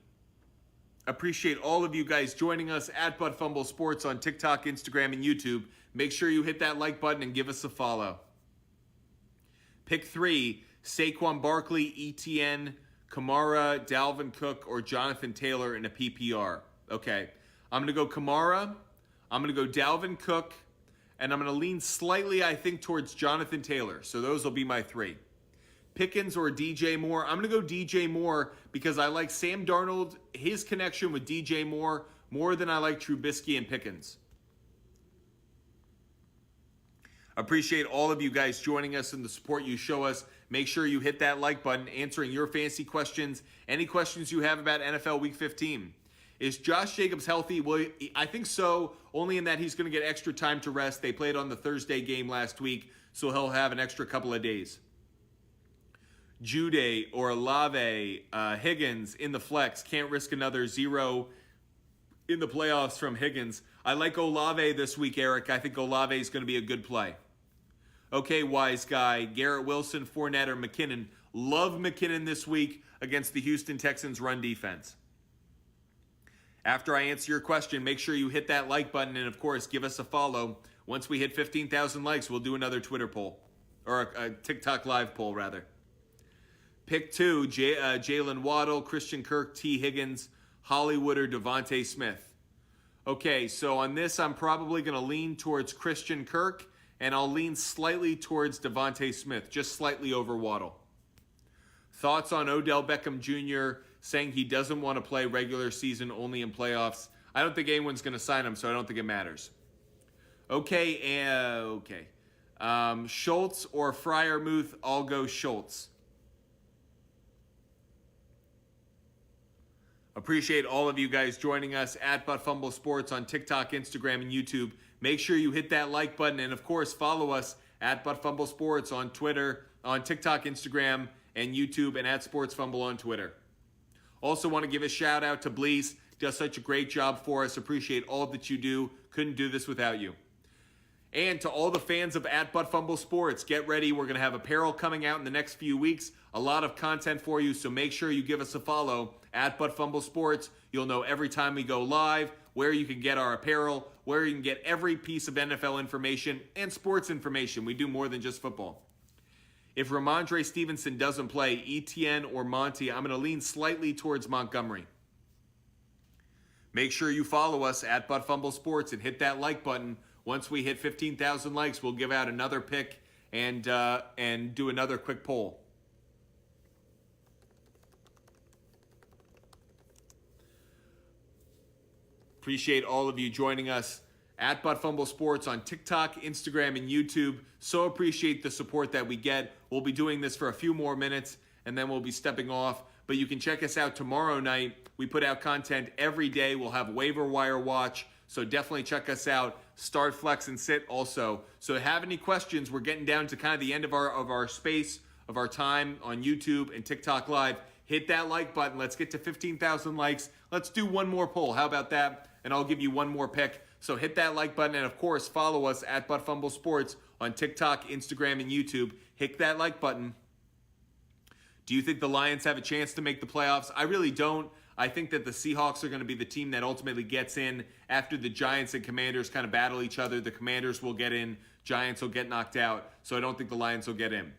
Appreciate all of you guys joining us at Butt Fumble Sports on TikTok, Instagram, and YouTube. Make sure you hit that like button and give us a follow. Pick 3, Saquon Barkley, ETN, Kamara, Dalvin Cook, or Jonathan Taylor in a PPR. Okay, I'm going to go Kamara, I'm going to go Dalvin Cook, and I'm going to lean slightly, I think, towards Jonathan Taylor. So those will be my 3. Pickens or DJ Moore? I'm going to go DJ Moore because I like Sam Darnold, his connection with DJ Moore, more than I like Trubisky and Pickens. Appreciate all of you guys joining us and the support you show us. Make sure you hit that like button, answering your fantasy questions, any questions you have about NFL Week 15. Is Josh Jacobs healthy? Well, I think so, only in that he's going to get extra time to rest. They played on the Thursday game last week, so he'll have an extra couple of days. Jude or Olave, Higgins in the flex. Can't risk another 0 in the playoffs from Higgins. I like Olave this week, Eric. I think Olave is going to be a good play. Okay, wise guy. Garrett Wilson, Fournette, or McKinnon. Love McKinnon this week against the Houston Texans run defense. After I answer your question, make sure you hit that like button and, of course, give us a follow. Once we hit 15,000 likes, we'll do another Twitter poll. Or a TikTok live poll, rather. Pick 2, Jalen Waddle, Christian Kirk, T. Higgins, Hollywood, or Devontae Smith. Okay, so on this, I'm probably going to lean towards Christian Kirk, and I'll lean slightly towards Devontae Smith, just slightly over Waddle. Thoughts on Odell Beckham Jr. saying he doesn't want to play regular season, only in playoffs. I don't think anyone's going to sign him, so I don't think it matters. Okay. Schultz or Freiermuth, I'll go Schultz. Appreciate all of you guys joining us at Butt Fumble Sports on TikTok, Instagram, and YouTube. Make sure you hit that like button and, of course, follow us at Butt Fumble Sports on Twitter, on TikTok, Instagram, and YouTube, and at Sports Fumble on Twitter. Also want to give a shout out to Blease. Does such a great job for us. Appreciate all that you do. Couldn't do this without you. And to all the fans of at Butt Fumble Sports, get ready. We're going to have apparel coming out in the next few weeks. A lot of content for you, so make sure you give us a follow at Butt Fumble Sports. You'll know every time we go live where you can get our apparel, where you can get every piece of NFL information and sports information. We do more than just football. If Ramondre Stevenson doesn't play, Etienne or Monty, I'm going to lean slightly towards Montgomery. Make sure you follow us at Butt Fumble Sports and hit that like button. Once we hit 15,000 likes, we'll give out another pick and do another quick poll. Appreciate all of you joining us at Butt Fumble Sports on TikTok, Instagram, and YouTube. So appreciate the support that we get. We'll be doing this for a few more minutes, and then we'll be stepping off. But you can check us out tomorrow night. We put out content every day. We'll have Waiver Wire Watch. So definitely check us out. Start, Flex, and Sit also. So if you have any questions, we're getting down to kind of the end of our space, of our time on YouTube and TikTok Live. Hit that like button. Let's get to 15,000 likes. Let's do one more poll. How about that? And I'll give you one more pick. So hit that like button. And, of course, follow us at Butt Fumble Sports on TikTok, Instagram, and YouTube. Hit that like button. Do you think the Lions have a chance to make the playoffs? I really don't. I think that the Seahawks are going to be the team that ultimately gets in after the Giants and Commanders kind of battle each other. The Commanders will get in. Giants will get knocked out. So I don't think the Lions will get in.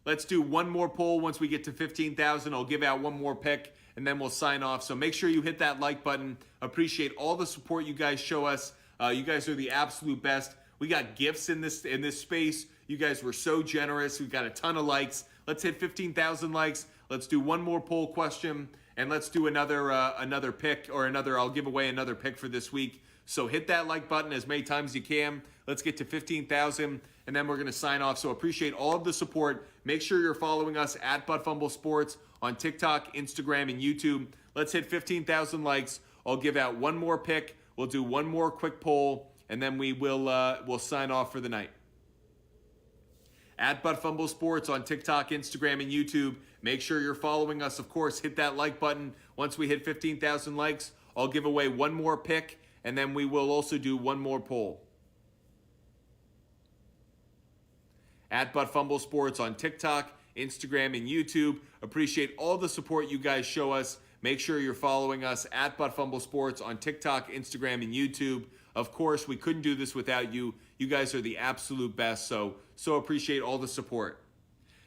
Let's do one more poll once we get to 15,000. I'll give out one more pick, and then we'll sign off. So make sure you hit that like button. Appreciate all the support you guys show us. You guys are the absolute best. We got gifts in this space. You guys were so generous. We've got a ton of likes. Let's hit 15,000 likes. Let's do one more poll question, and let's do another pick or another. I'll give away another pick for this week. So hit that like button as many times as you can. Let's get to 15,000, and then we're going to sign off. So appreciate all of the support. Make sure you're following us at Butt Fumble Sports on TikTok, Instagram, and YouTube. Let's hit 15,000 likes. I'll give out one more pick. We'll do one more quick poll, and then we'll sign off for the night. At Butt Fumble Sports on TikTok, Instagram, and YouTube. Make sure you're following us. Of course, hit that like button. Once we hit 15,000 likes, I'll give away one more pick, and then we will also do one more poll. At Butt Fumble Sports on TikTok, Instagram, and YouTube. Appreciate all the support you guys show us. Make sure you're following us at Butt Fumble Sports on TikTok, Instagram, and YouTube. Of course, we couldn't do this without you. You guys are the absolute best, so appreciate all the support.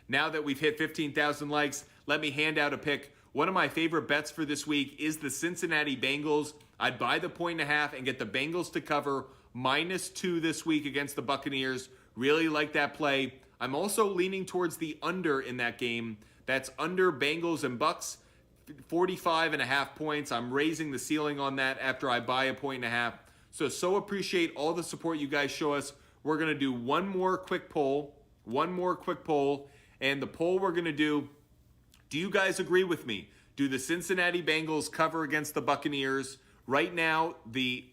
Now that we've hit 15,000 likes, let me hand out a pick. One of my favorite bets for this week is the Cincinnati Bengals. I'd buy the 1.5 and get the Bengals to cover -2 this week against the Buccaneers. Really like that play. I'm also leaning towards the under in that game. That's under Bengals and Bucks, 45.5 points. I'm raising the ceiling on that after I buy a 1.5. So appreciate all the support you guys show us. We're going to do one more quick poll. And the poll we're going to do you guys agree with me? Do the Cincinnati Bengals cover against the Buccaneers? Right now, the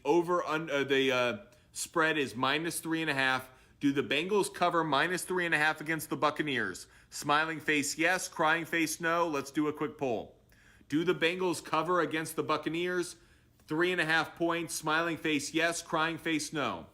spread is -3.5. Do the Bengals cover -3.5 against the Buccaneers? Smiling face, yes. Crying face, no. Let's do a quick poll. Do the Bengals cover against the Buccaneers? 3.5 points. Smiling face, yes. Crying face, no.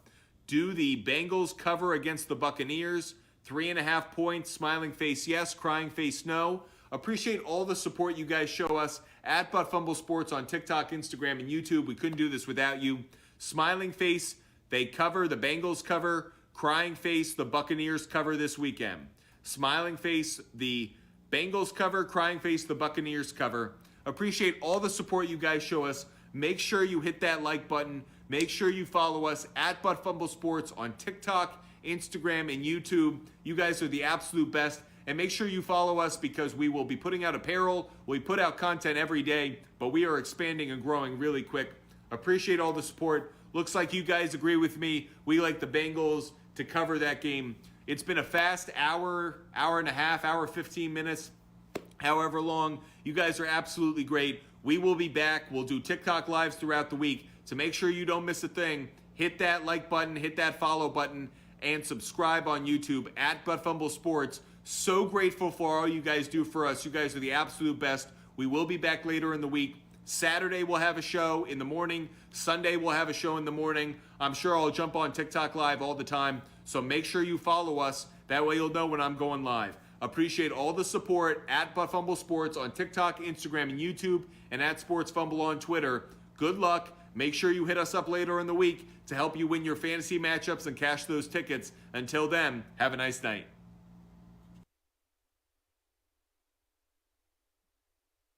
Do the Bengals cover against the Buccaneers? 3.5 points. Smiling face, yes. Crying face, no. Appreciate all the support you guys show us at Butt Fumble Sports on TikTok, Instagram, and YouTube. We couldn't do this without you. Smiling face, they cover. The Bengals cover. Crying face, the Buccaneers cover this weekend. Smiling face, the Bengals cover. Crying face, the Buccaneers cover. Appreciate all the support you guys show us. Make sure you hit that like button. Make sure you follow us at Butt Fumble Sports on TikTok, Instagram, and YouTube. You guys are the absolute best. And make sure you follow us because we will be putting out apparel. We put out content every day, but we are expanding and growing really quick. Appreciate all the support. Looks like you guys agree with me. We like the Bengals to cover that game. It's been a fast hour and a half, hour 15 minutes, however long. You guys are absolutely great. We will be back. We'll do TikTok lives throughout the week. So make sure you don't miss a thing. Hit that like button, hit that follow button, and subscribe on YouTube at Butt Fumble Sports. So grateful for all you guys do for us. You guys are the absolute best. We will be back later in the week. Saturday we'll have a show in the morning. Sunday we'll have a show in the morning. I'm sure I'll jump on TikTok live all the time. So make sure you follow us. That way you'll know when I'm going live. Appreciate all the support at Butt Fumble Sports on TikTok, Instagram, and YouTube, and at Sports Fumble on Twitter. Good luck. Make sure you hit us up later in the week to help you win your fantasy matchups and cash those tickets. Until then, have a nice night.